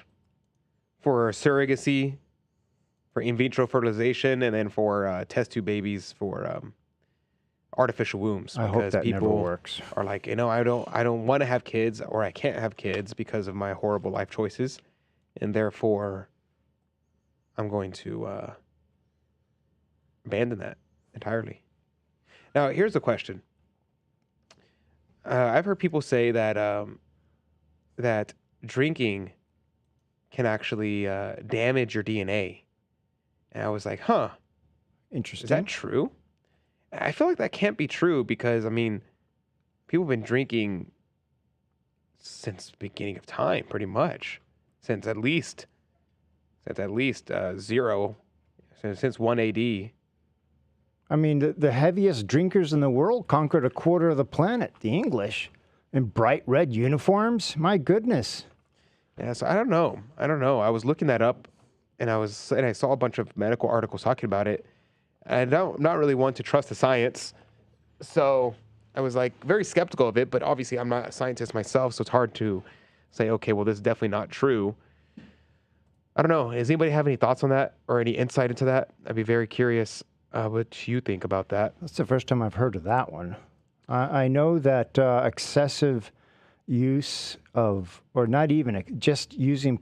for surrogacy, for in vitro fertilization, and then for test tube babies for artificial wombs. I hope that never works. Are like, you know, I don't want to have kids, or I can't have kids because of my horrible life choices, and therefore I'm going to abandon that entirely. Now, here's the question. I've heard people say that that drinking can actually damage your DNA. And I was like, huh. Interesting. Is that true? I feel like that can't be true because, I mean, people have been drinking since the beginning of time, pretty much. Since at least zero, since 1 AD. I mean, the heaviest drinkers in the world conquered a quarter of the planet, the English, in bright red uniforms. My goodness. Yeah, so I don't know. I was looking that up, and I saw a bunch of medical articles talking about it. I'm not really one to trust the science, so I was like very skeptical of it. But obviously, I'm not a scientist myself, so it's hard to say, okay, well, this is definitely not true. I don't know. Does anybody have any thoughts on that or any insight into that? I'd be very curious what you think about that. That's the first time I've heard of that one. I know that excessive use of, or not even, just using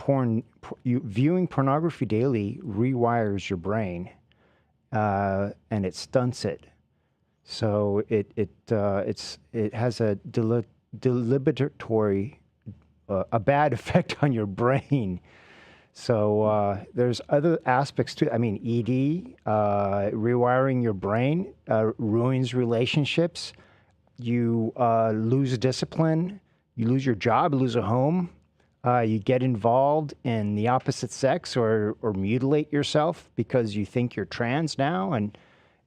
viewing pornography daily rewires your brain, and it stunts it. So it has a deliberatory, a bad effect on your brain. So there's other aspects to it. I mean, ED, rewiring your brain, ruins relationships. You lose discipline. You lose your job, lose a home. You get involved in the opposite sex or mutilate yourself because you think you're trans now. And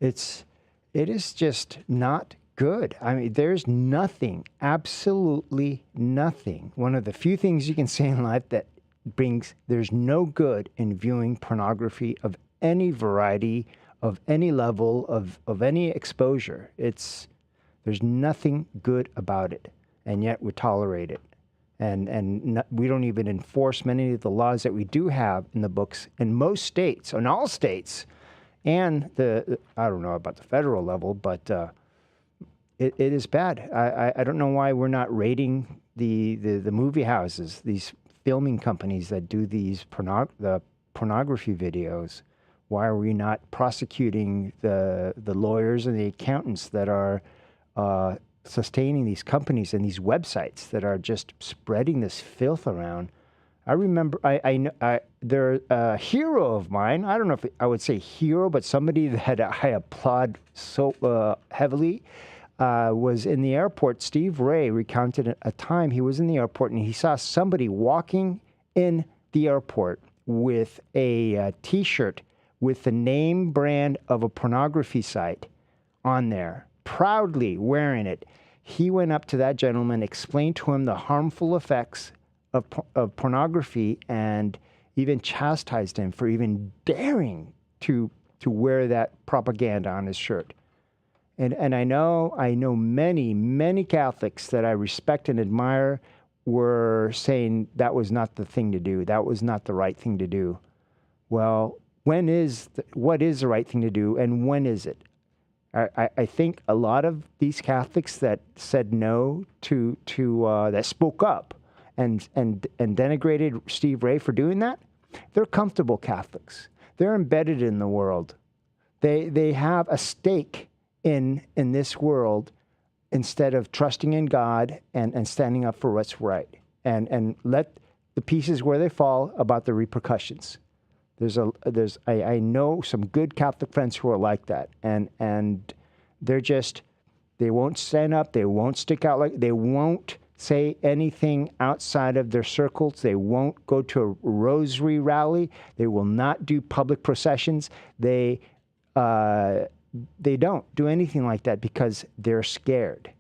it is just not good. I mean, there's nothing, absolutely nothing. One of the few things you can say in life that there's no good in viewing pornography of any variety, of any level, of any exposure. There's nothing good about it, and yet we tolerate it. And we don't even enforce many of the laws that we do have in the books in most states, in all states, and I don't know about the federal level, but it is bad. I don't know why we're not raiding the movie houses, these filming companies that do these the pornography videos. Why are we not prosecuting the lawyers and the accountants that are sustaining these companies and these websites that are just spreading this filth around? I remember, there a hero of mine. I don't know if I would say hero, but somebody that I applaud so heavily was in the airport. Steve Ray recounted a time he was in the airport and he saw somebody walking in the airport with a T-shirt with the name brand of a pornography site on there, proudly wearing it. He went up to that gentleman, explained to him the harmful effects of pornography, and even chastised him for even daring to wear that propaganda on his shirt. And I know many Catholics that I respect and admire were saying that was not the thing to do. That was not the right thing to do. Well, what is the right thing to do, and when is it? I think a lot of these Catholics that said no to that spoke up and denigrated Steve Ray for doing that, they're comfortable Catholics. They're embedded in the world. They have a stake in this world instead of trusting in God and standing up for what's right and let the pieces where they fall about the repercussions. I know some good Catholic friends who are like that, and they won't stand up, they won't stick out, they won't say anything outside of their circles. They won't go to a rosary rally. They will not do public processions. They don't do anything like that because they're scared.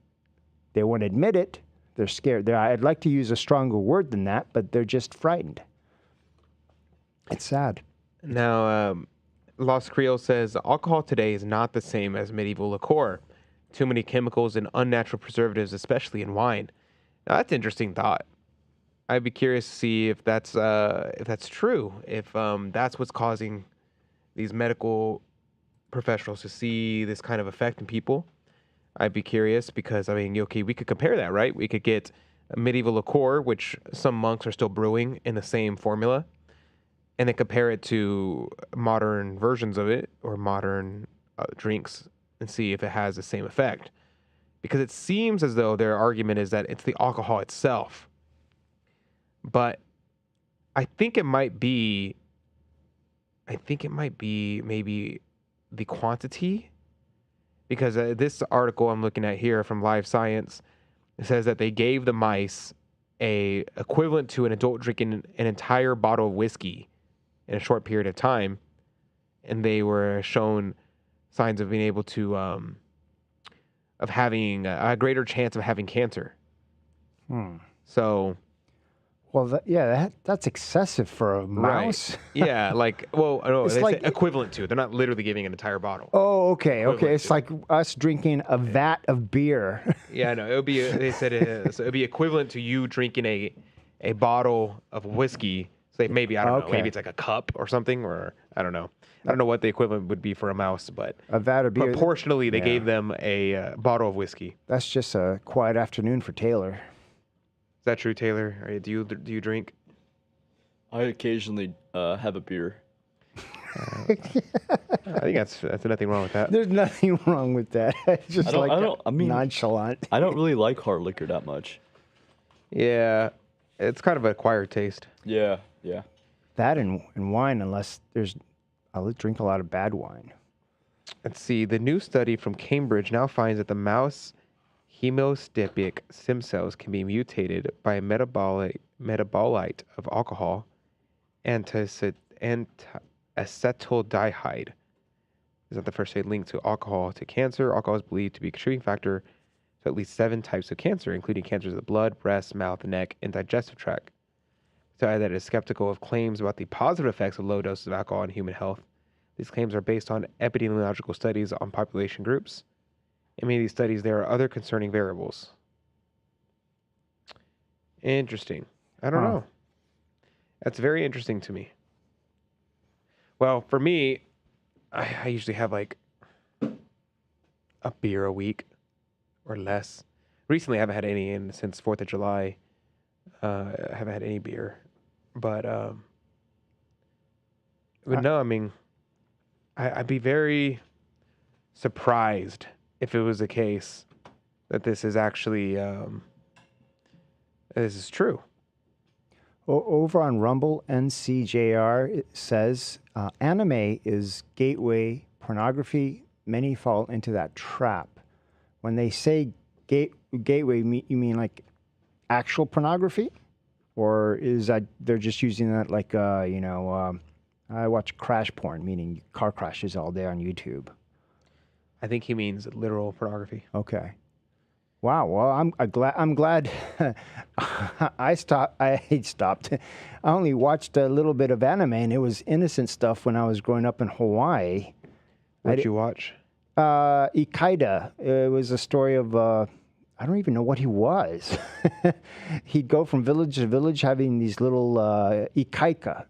They won't admit it. They're scared. I'd like to use a stronger word than that, but they're just frightened. It's sad. Now, Lost Creole says alcohol today is not the same as medieval liqueur. Too many chemicals and unnatural preservatives, especially in wine. Now, that's an interesting thought. I'd be curious to see if that's true. If that's what's causing these medical professionals to see this kind of effect in people. I'd be curious because okay, we could compare that, right? We could get a medieval liqueur, which some monks are still brewing in the same formula, and then compare it to modern versions of it or modern drinks and see if it has the same effect. Because it seems as though their argument is that it's the alcohol itself. But I think it might be maybe the quantity. Because this article I'm looking at here from Live Science, it says that they gave the mice a equivalent to an adult drinking an entire bottle of whiskey in a short period of time, and they were shown signs of being able to of having a greater chance of having cancer. So, well, that's excessive for a mouse. Right. Yeah, no, It's they like say equivalent to. They're not literally giving an entire bottle. Oh, okay. It's to. like us drinking a vat of beer. Yeah, no, it would be. They said it would be equivalent to you drinking a bottle of whiskey. Say maybe I don't know. Maybe it's like a cup or something, or I don't know. I don't know what the equivalent would be for a mouse, but a vat of beer. Proportionally, they gave them a bottle of whiskey. That's just a quiet afternoon for Taylor. Is that true, Taylor? Do you drink? I occasionally have a beer. I think that's nothing wrong with that. There's nothing wrong with that. It's just nonchalant. I don't really like hard liquor that much. Yeah, it's kind of an acquired taste. Yeah. That and wine, I'll drink a lot of bad wine. Let's see. The new study from Cambridge now finds that the mouse hemostatic stem cells can be mutated by a metabolite of alcohol, acetaldehyde. Is that the first aid linked to alcohol to cancer? Alcohol is believed to be a contributing factor to at least 7 types of cancer, including cancers of the blood, breast, mouth, neck, and digestive tract. So that is skeptical of claims about the positive effects of low doses of alcohol on human health. These claims are based on epidemiological studies on population groups. In many of these studies, there are other concerning variables. Interesting. I don't know. That's very interesting to me. Well, for me, I usually have like a beer a week or less. Recently, I haven't had any since 4th of July. I haven't had any beer. But no, I'd be very surprised if it was the case that this is actually this is true. Over on Rumble, NCJR, it says anime is gateway pornography. Many fall into that trap. When they say gateway, you mean like actual pornography? Or is that they're just using that like, I watch crash porn, meaning car crashes all day on YouTube. I think he means literal pornography. Okay. Wow. Well, I'm glad I stopped. I only watched a little bit of anime, and it was innocent stuff when I was growing up in Hawaii. What'd you watch? Ikaida. It was a story of I don't even know what he was. He'd go from village to village having these little ikaika,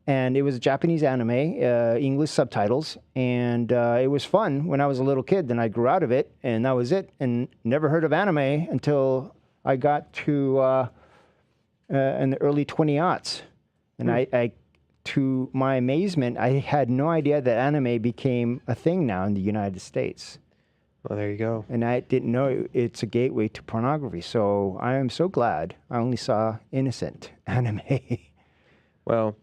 and it was a Japanese anime, English subtitles, and it was fun when I was a little kid. Then I grew out of it, and that was it, and never heard of anime until I got to in the early 20-aughts. And I, to my amazement, I had no idea that anime became a thing now in the United States. Well, there you go. And I didn't know it's a gateway to pornography. So I am so glad I only saw innocent anime. Well,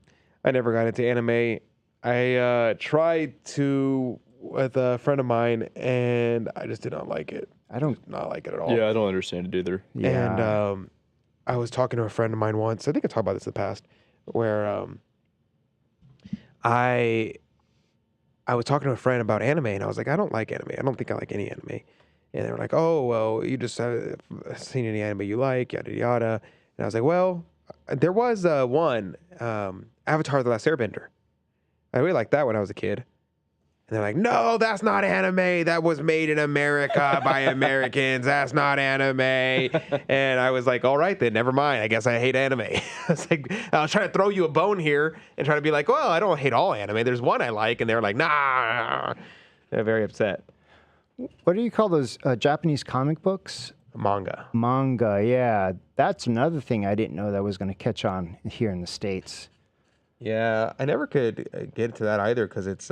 I never got into anime. I tried to with a friend of mine, and I just did not like it. I don't not like it at all. Yeah, I don't understand it either. Yeah. And I was talking to a friend of mine once. I think I talked about this in the past, where I was talking to a friend about anime, and I was like, I don't like anime. I don't think I like any anime. And they were like, oh, well, you just haven't seen any anime you like, yada, yada. And I was like, well, there was one, Avatar: The Last Airbender. I really liked that when I was a kid. And they're like, no, that's not anime. That was made in America by Americans. That's not anime. And I was like, all right, then, never mind. I guess I hate anime. I was trying to throw you a bone here and try to be like, well, I don't hate all anime. There's one I like. And they're like, nah. They're very upset. What do you call those Japanese comic books? Manga. Manga, yeah. That's another thing I didn't know that was going to catch on here in the States. Yeah, I never could get into that either because it's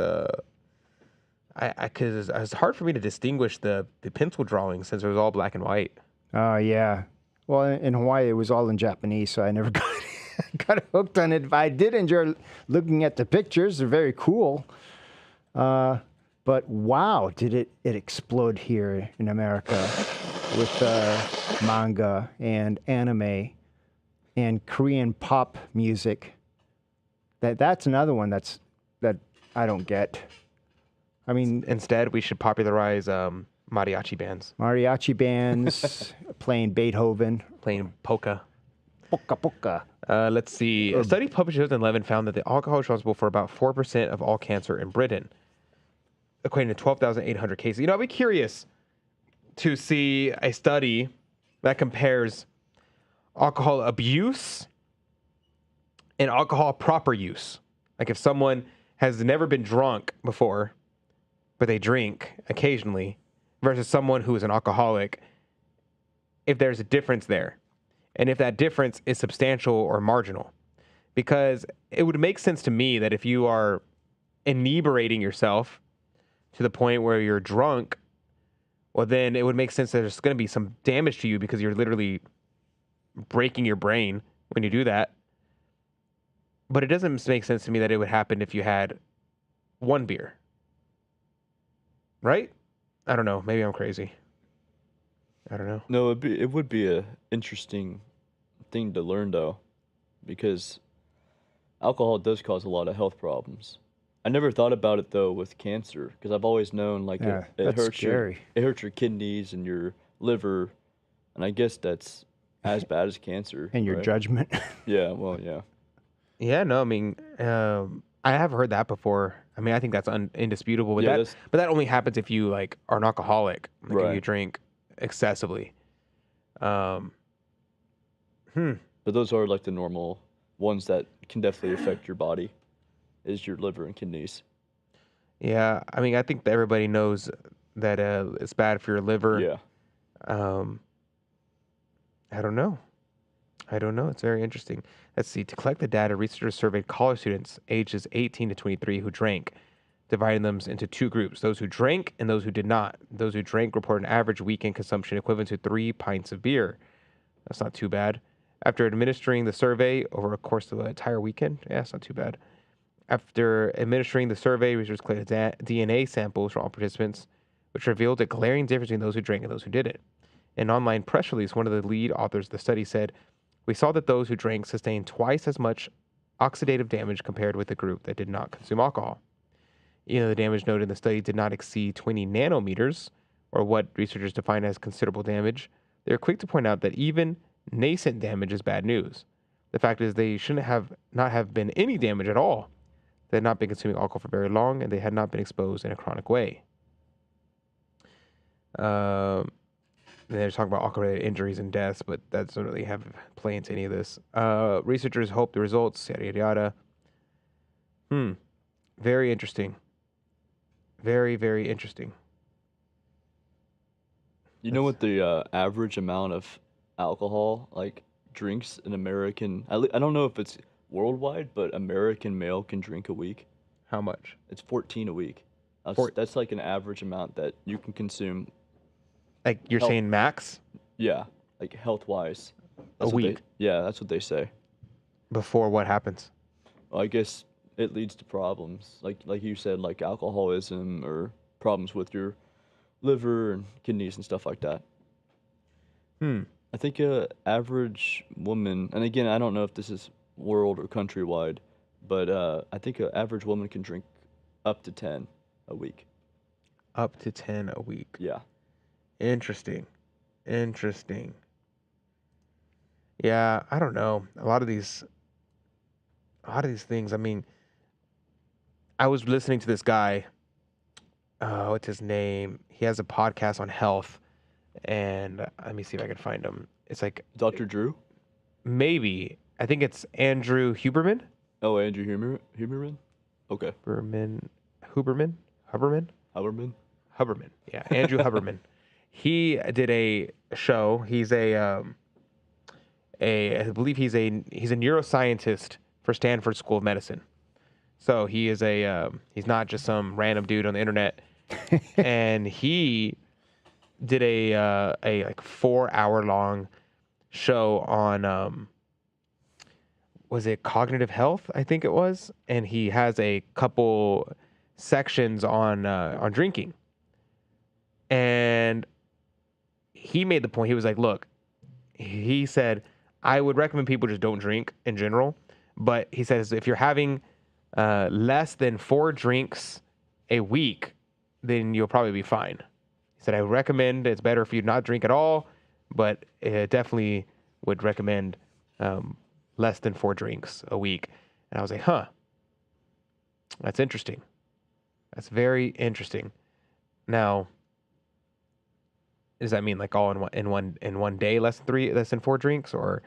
because it's hard for me to distinguish the pencil drawing since it was all black and white. Oh, yeah. Well, in Hawaii, it was all in Japanese, so I never got hooked on it. But I did enjoy looking at the pictures. They're very cool. But wow, did it explode here in America with manga and anime and Korean pop music. That's another one that I don't get. I mean, instead we should popularize mariachi bands. Mariachi bands playing Beethoven, playing polka. Polka. Let's see. A study published in 2011 found that the alcohol is responsible for about 4% of all cancer in Britain, equating to 12,800 cases. You know, I'd be curious to see a study that compares alcohol abuse and alcohol proper use. Like if someone has never been drunk before, but they drink occasionally, versus someone who is an alcoholic, if there's a difference there. And if that difference is substantial or marginal. Because it would make sense to me that if you are inebriating yourself to the point where you're drunk, well, then it would make sense that there's going to be some damage to you because you're literally breaking your brain when you do that. But it doesn't make sense to me that it would happen if you had one beer. Right? I don't know. Maybe I'm crazy. I don't know. No, it would be a interesting thing to learn, though, because alcohol does cause a lot of health problems. I never thought about it, though, with cancer, because I've always known, like, it hurts it hurts your kidneys and your liver, and I guess that's as bad as cancer. And your judgment. Yeah, well, yeah. Yeah, no, I mean, I have heard that before. I mean, I think that's indisputable, but but that only happens if you, like, are an alcoholic, like if you drink excessively. But those are, like, the normal ones that can definitely affect your body. Is your liver and kidneys. Yeah, I mean, I think that everybody knows that it's bad for your liver. Yeah. I don't know. I don't know. It's very interesting. Let's see. To collect the data, researchers surveyed college students ages 18 to 23 who drank, dividing them into two groups, those who drank and those who did not. Those who drank reported an average weekend consumption equivalent to 3 pints of beer. That's not too bad. After administering the survey over a course of an entire weekend, yeah, it's not too bad. After administering the survey, researchers collected DNA samples from all participants, which revealed a glaring difference between those who drank and those who didn't. In an online press release, one of the lead authors of the study said, "We saw that those who drank sustained twice as much oxidative damage compared with the group that did not consume alcohol." The damage noted in the study did not exceed 20 nanometers, or what researchers define as considerable damage. They're quick to point out that even nascent damage is bad news. The fact is they shouldn't not have been any damage at all. They had not been consuming alcohol for very long, and they had not been exposed in a chronic way. They're talking about alcohol-related injuries and deaths, but that doesn't really have play into any of this. Researchers hope the results, yada, yada, yada. Very interesting. Very, very interesting. You know what the average amount of alcohol, like, drinks an American... I don't know if it's worldwide, but American male can drink a week. How much? It's 14 a week. That's like an average amount that you can consume. Like, you're saying max? Yeah, like health-wise. A week? That's what they say. Before what happens? Well, I guess it leads to problems. Like you said, like alcoholism or problems with your liver and kidneys and stuff like that. I think an average woman, and again, I don't know if this is world or countrywide, but I think an average woman can drink up to 10 a week. Up to 10 a week? Yeah. Interesting. Yeah, I don't know. A lot of these things, I mean, I was listening to this guy, what's his name? He has a podcast on health, and let me see if I can find him. It's like... Dr. Drew? Maybe. I think it's Andrew Huberman. Oh, Andrew Huberman? Okay. Huberman? Yeah, Andrew Huberman. He did a show. He's I believe he's a neuroscientist for Stanford School of Medicine. So he is he's not just some random dude on the internet. And he did a like 4-hour long show on was it cognitive health? I think it was. And he has a couple sections on drinking. And he made the point. He was like, look, he said, I would recommend people just don't drink in general. But he says, if you're having less than 4 drinks a week, then you'll probably be fine. He said, I would recommend it's better if you not drink at all, but definitely would recommend less than 4 drinks a week. And I was like, huh, that's interesting. That's very interesting. Now, does that mean like all in one day, less than 4 drinks, or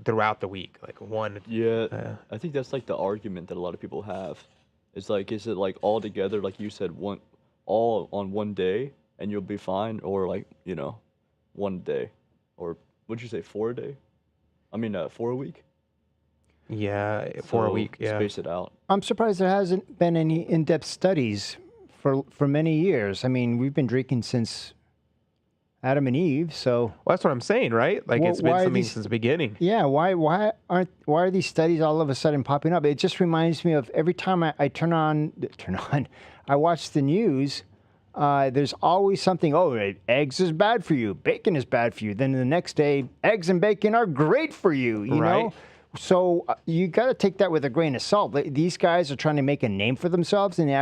throughout the week, like one? Yeah, I think that's like the argument that a lot of people have. It's like, is it like all together, like you said, all on one day, and you'll be fine, or like, one day, or would you say 4 a day? I mean, 4 a week. Yeah, 4 a week. Yeah, space it out. I'm surprised there hasn't been any in-depth studies for many years. I mean, we've been drinking since Adam and Eve, so... Well, that's what I'm saying, right? Like, it's been something since the beginning. Yeah, why are these studies all of a sudden popping up? It just reminds me of every time I I watch the news, there's always something, eggs is bad for you, bacon is bad for you. Then the next day, eggs and bacon are great for you, you know? So you got to take that with a grain of salt. These guys are trying to make a name for themselves in the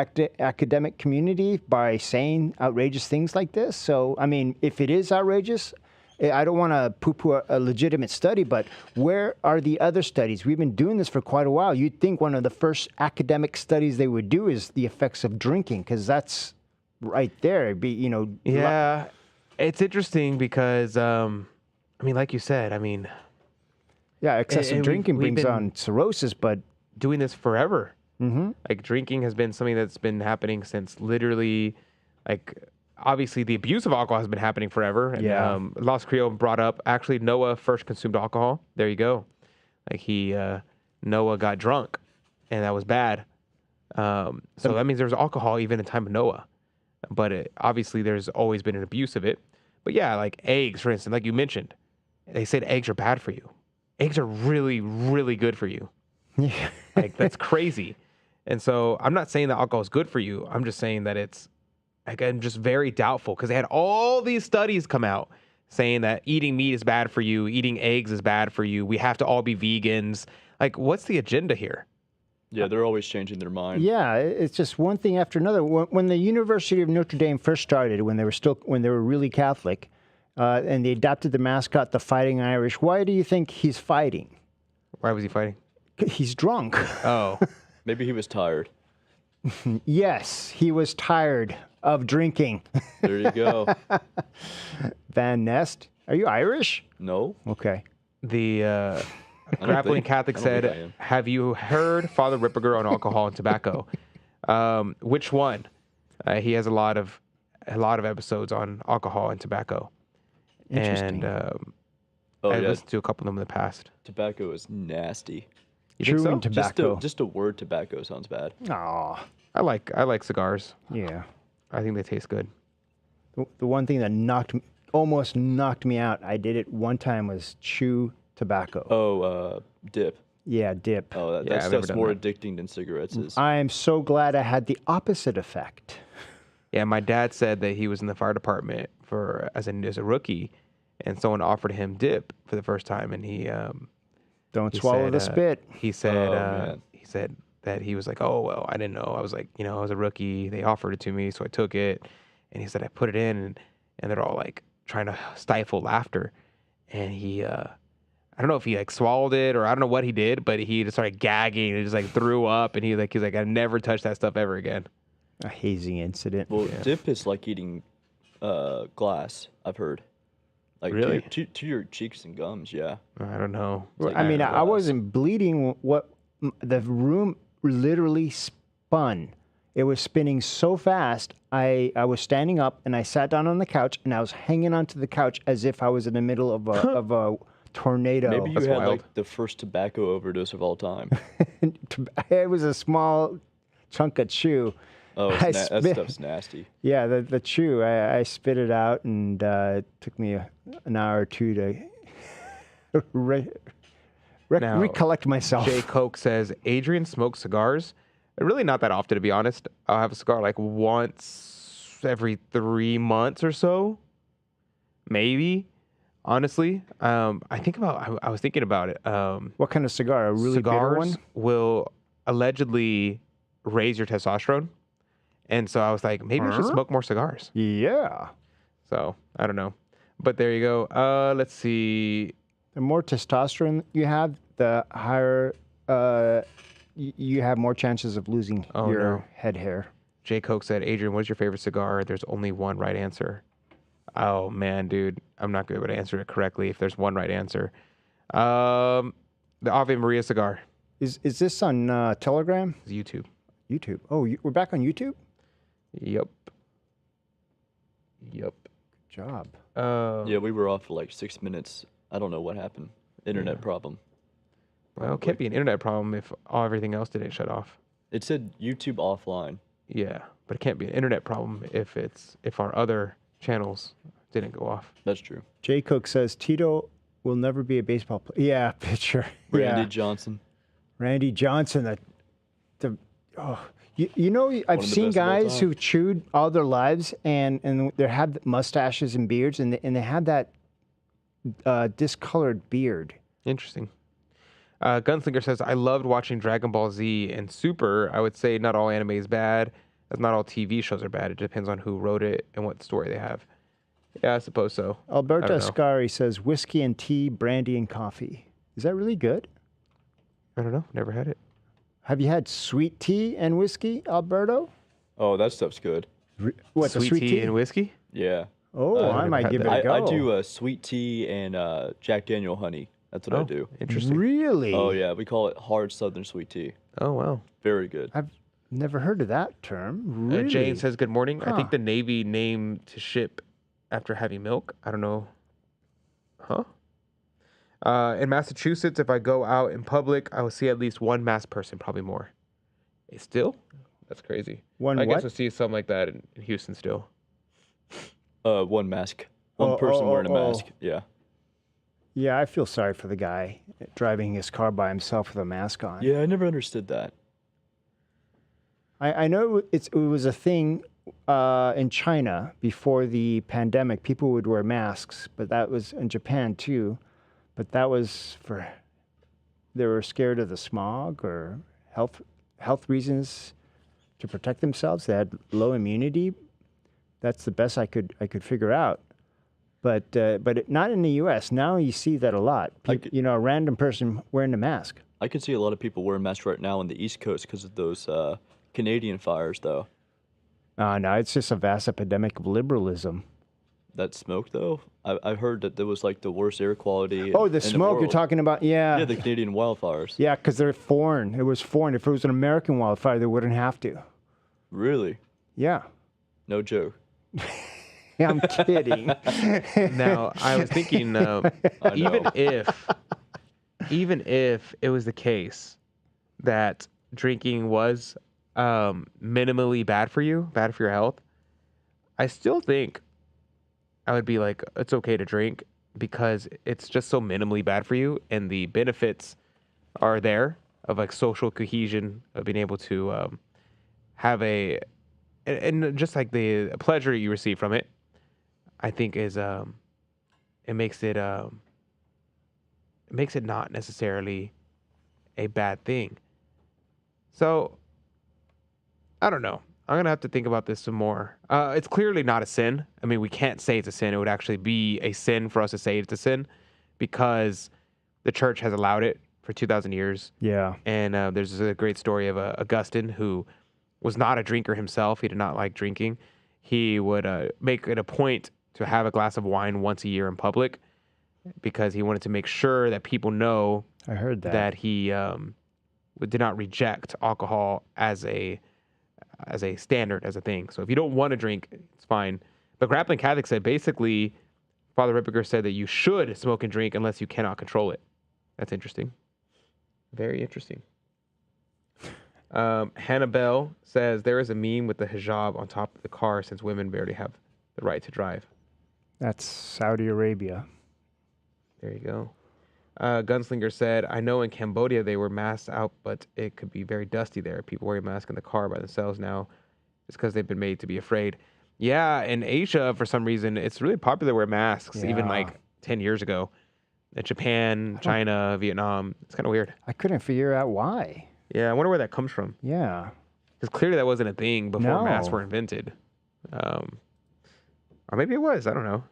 academic community by saying outrageous things like this. So, I mean, if it is outrageous, I don't want to poo-poo a legitimate study, but where are the other studies? We've been doing this for quite a while. You'd think one of the first academic studies they would do is the effects of drinking, because that's right there. Yeah, it's interesting because, I mean, like you said, I mean... Yeah, excessive drinking brings on cirrhosis, but... doing this forever. Mm-hmm. Like, drinking has been something that's been happening since literally, like, obviously the abuse of alcohol has been happening forever. And, Yeah. Lost Creole brought up, actually, Noah first consumed alcohol. There you go. Like Noah got drunk, and that was bad. So that means there was alcohol even in time of Noah. But obviously there's always been an abuse of it. But yeah, like eggs, for instance, like you mentioned, they said eggs are bad for you. Eggs are really, really good for you. Yeah. Like, that's crazy. And so I'm not saying that alcohol is good for you. I'm just saying that it's, like, I'm just very doubtful because they had all these studies come out saying that eating meat is bad for you, eating eggs is bad for you. We have to all be vegans. Like, what's the agenda here? Yeah, they're always changing their mind. Yeah, it's just one thing after another. When the University of Notre Dame first started, when they were really Catholic, and they adopted the mascot, the Fighting Irish, why do you think he's fighting? Why was he fighting? He's drunk. Oh. Maybe he was tired. Yes, he was tired of drinking. There you go. Van Nest, are you Irish? No. Okay. The Grappling Catholic said, have you heard Father Ripperger on alcohol and tobacco? Which one? He has a lot of episodes on alcohol and tobacco. Interesting. And I listened to a couple of them in the past. Tobacco is nasty. You think so? Chewing tobacco. Just a word tobacco sounds bad. Aw. I like cigars. Yeah. I think they taste good. The one thing that almost knocked me out, I did it one time, was chew tobacco. Oh, dip. Yeah, dip. Oh, that stuff's more addicting than cigarettes is. I am so glad I had the opposite effect. Yeah, my dad said that he was in the fire department as a rookie, and someone offered him dip for the first time, and he don't swallow the spit. He said he said that he was like, oh well, I didn't know. I was like, I was a rookie. They offered it to me, so I took it. And he said I put it in, and they're all like trying to stifle laughter, and he I don't know if he like swallowed it or I don't know what he did, but he just started gagging and just like threw up, and he's like I never touched that stuff ever again. A hazing incident. Well, dip is like eating glass, I've heard. Like really? To your cheeks and gums, yeah. I don't know. Like, I mean, I wasn't bleeding. The room literally spun. It was spinning so fast. I was standing up and I sat down on the couch and I was hanging onto the couch as if I was in the middle of a tornado. Maybe you had like the first tobacco overdose of all time. It was a small chunk of chew. Oh, that stuff's nasty. Yeah, the chew. I spit it out, and it took me an hour or two to recollect myself. Jay Coke says, Adrian smokes cigars. Really not that often, to be honest. I'll have a cigar like once every 3 months or so. Maybe. Honestly. I was thinking about it. What kind of cigar? A really bitter one? Cigars will allegedly raise your testosterone. And so I was like, maybe I should smoke more cigars. Yeah. So, I don't know. But there you go. Let's see. The more testosterone you have, the higher you have more chances of losing your head hair. Jay Coke said, Adrian, what's your favorite cigar? There's only one right answer. Oh, man, dude. I'm not going to be able to answer it correctly if there's one right answer. The Ave Maria cigar. Is this on Telegram? It's YouTube. YouTube. Oh, we're back on YouTube? Yep. Good job. Yeah, we were off for like 6 minutes. I don't know what happened. Internet problem. Well, it can't be an internet problem if everything else didn't shut off. It said YouTube offline. Yeah, but it can't be an internet problem if our other channels didn't go off. That's true. Jay Cook says Tito will never be a baseball player. Yeah, pitcher. Randy Johnson. Randy Johnson. I've seen guys who chewed all their lives and they had mustaches and beards and they had that discolored beard. Interesting. Gunslinger says, I loved watching Dragon Ball Z and Super. I would say not all anime is bad, as not all TV shows are bad. It depends on who wrote it and what story they have. Yeah, I suppose so. Alberto Ascari says, whiskey and tea, brandy and coffee. Is that really good? I don't know. Never had it. Have you had sweet tea and whiskey, Alberto? Oh, that stuff's good. What, sweet tea and whiskey? Yeah. Oh, I might give it a go. I do sweet tea and Jack Daniel honey. That's what I do. Interesting. Really? Oh, yeah. We call it hard Southern sweet tea. Oh, wow. Very good. I've Never heard of that term. Really? Jane says, good morning. Huh. I think the Navy named to ship after heavy milk. I don't know. Huh? In Massachusetts, if I go out in public, I will see at least one masked person, probably more. Still? That's crazy. I guess we'll see something like that in Houston still. One mask. One person wearing a mask. Yeah. Yeah, I feel sorry for the guy driving his car by himself with a mask on. Yeah, I never understood that. I know it was a thing in China before the pandemic. People would wear masks, but that was in Japan too. But that was they were scared of the smog or health reasons to protect themselves. They had low immunity. That's the best I could figure out. But not in the U.S. Now you see that a lot. A random person wearing a mask. I could see a lot of people wearing masks right now on the East Coast because of those Canadian fires, though. No, it's just a vast epidemic of liberalism. That smoke, though? I heard that there was like the worst air quality. The smoke you're talking about, yeah. Yeah, the Canadian wildfires. Yeah, because they're foreign. It was foreign. If it was an American wildfire, they wouldn't have to. Really? Yeah. No joke. I'm kidding. Now, I was thinking, even if it was the case that drinking was minimally bad for your health, I still think I would be like, it's okay to drink because it's just so minimally bad for you, and the benefits are there of like social cohesion, of being able to have and just like the pleasure you receive from it. I think is it makes it not necessarily a bad thing. So I don't know. I'm gonna have to think about this some more. It's clearly not a sin. I mean, we can't say it's a sin. It would actually be a sin for us to say it's a sin because the church has allowed it for 2,000 years. Yeah. And there's a great story of Augustine, who was not a drinker himself. He did not like drinking. He would make it a point to have a glass of wine once a year in public because he wanted to make sure that people know I heard that he did not reject alcohol as a standard, as a thing. So if you don't want to drink, it's fine. But Grappling Catholic said basically, Father Ripperger said that you should smoke and drink unless you cannot control it. That's interesting. Very interesting. Hannah Bell says there is a meme with the hijab on top of the car since women barely have the right to drive. That's Saudi Arabia. There you go. Gunslinger said, I know in Cambodia they were masked out, but it could be very dusty there. People wearing masks in the car by themselves now just because they've been made to be afraid. Yeah, in Asia, for some reason, it's really popular to wear masks, even like 10 years ago. In Japan, China, Vietnam. It's kind of weird. I couldn't figure out why. Yeah, I wonder where that comes from. Yeah. Because clearly that wasn't a thing before masks were invented. Or maybe it was. I don't know.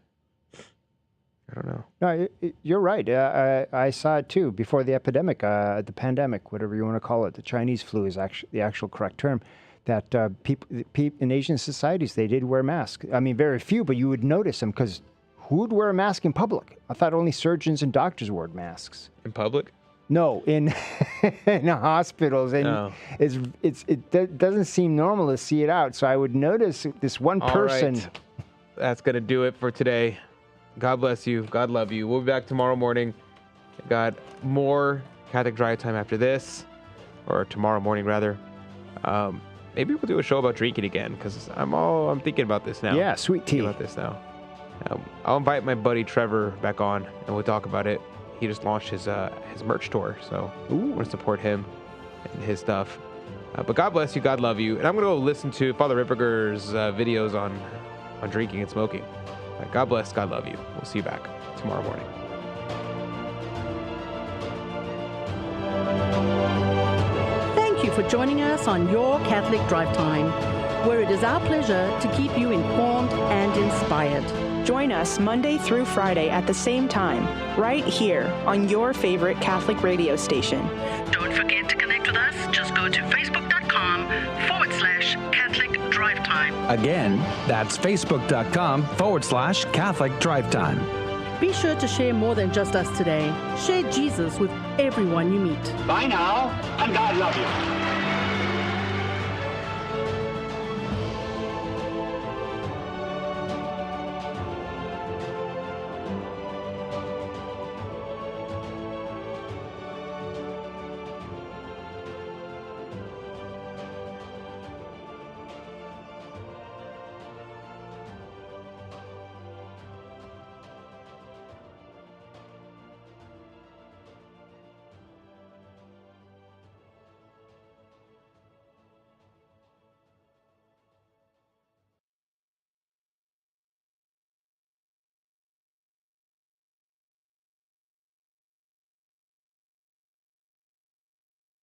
No, you're right. I saw it too before the epidemic, the pandemic, whatever you want to call it. The Chinese flu is actually the actual correct term. That people in Asian societies, they did wear masks. I mean, very few, but you would notice them because who would wear a mask in public? I thought only surgeons and doctors wore masks. In public? No, in hospitals, and it doesn't seem normal to see it out. So I would notice this one person. All right. That's gonna do it for today. God bless you. God love you. We'll be back tomorrow morning. Got more Catholic Drive Time after this, or tomorrow morning rather. Maybe we'll do a show about drinking again because I'm thinking about this now. Yeah, sweet tea. About this now. I'll invite my buddy Trevor back on and we'll talk about it. He just launched his merch tour, so I want to support him and his stuff. But God bless you. God love you. And I'm going to go listen to Father Ripperger's videos on drinking and smoking. God bless. God love you. We'll see you back tomorrow morning. Thank you for joining us on Your Catholic Drive Time, where it is our pleasure to keep you informed and inspired. Join us Monday through Friday at the same time, right here on your favorite Catholic radio station. Don't forget to connect with us. Just go to facebook.com/Catholic Drive Time. Again, that's facebook.com/Catholic Drive Time. Be sure to share more than just us today. Share Jesus with everyone you meet. Bye now, and God love you.